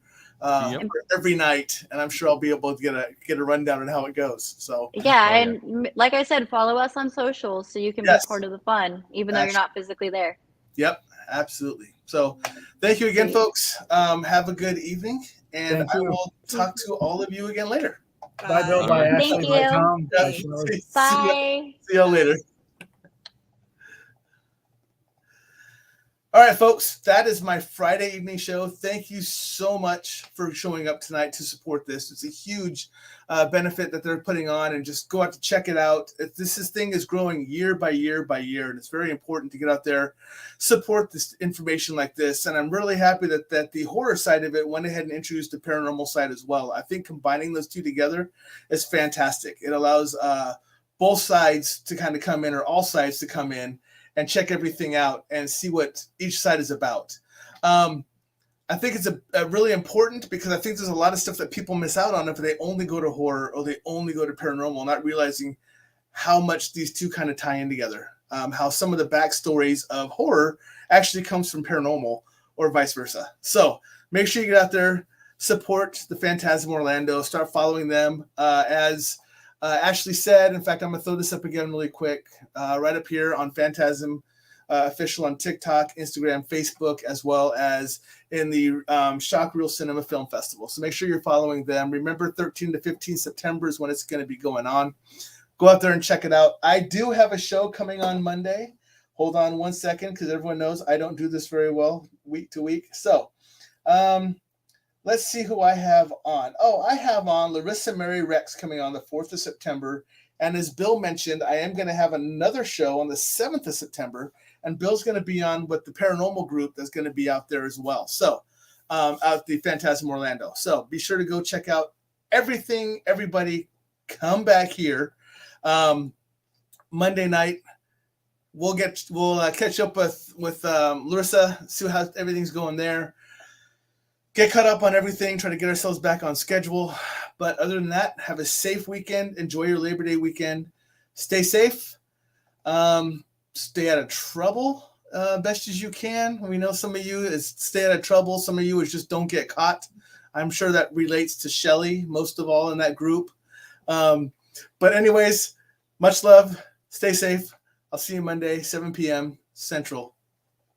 every night, and I'm sure I'll be able to get a rundown on how it goes. So and like I said, follow us on socials so you can be part of the fun, even though you're not physically there. Yep, absolutely. So thank you again, folks. Have a good evening, and Thank I you. will talk to all of you again later. Bye, Bill. Bye, Thank Ashley. Bye, you. Tom. Bye, Bye. Shelly. Bye. See y'all later. All right, folks, that is my Friday evening show. Thank you so much for showing up tonight to support this. It's a huge benefit that they're putting on, and just go out to check it out. This thing is growing year by year by year, and it's very important to get out there, support this information like this. And I'm really happy that the horror side of it went ahead and introduced the paranormal side as well. I think combining those two together is fantastic. It allows both sides to kind of come in, or all sides to come in, and check everything out and see what each side is about. I think it's a really important, because I think there's a lot of stuff that people miss out on if they only go to horror or they only go to paranormal, not realizing how much these two kind of tie in together. How some of the backstories of horror actually comes from paranormal, or vice versa. So make sure you get out there, support the Fantasm Orlando, start following them. As Ashley said, in fact, I'm going to throw this up again really quick, right up here on Fantasm Official on TikTok, Instagram, Facebook, as well as in the Shock Reel Cinema Film Festival. So make sure you're following them. Remember, 13 to 15 September is when it's going to be going on. Go out there and check it out. I do have a show coming on Monday. Hold on one second, because everyone knows I don't do this very well week to week. So let's see who I have on. Oh, I have on Larissa Mary Rex coming on the 4th of September. And as Bill mentioned, I am going to have another show on the 7th of September. And Bill's going to be on with the paranormal group that's going to be out there as well. So out the Phantasm Orlando. So be sure to go check out everything. Everybody come back here. Monday night, we'll catch up with Larissa, see how everything's going there. Get caught up on everything, try to get ourselves back on schedule. But other than that, have a safe weekend. Enjoy your Labor Day weekend. Stay safe. Stay out of trouble best as you can. We know some of you is stay out of trouble. Some of you is just don't get caught. I'm sure that relates to Shelly most of all in that group. But anyways, much love. Stay safe. I'll see you Monday, 7 p.m. Central.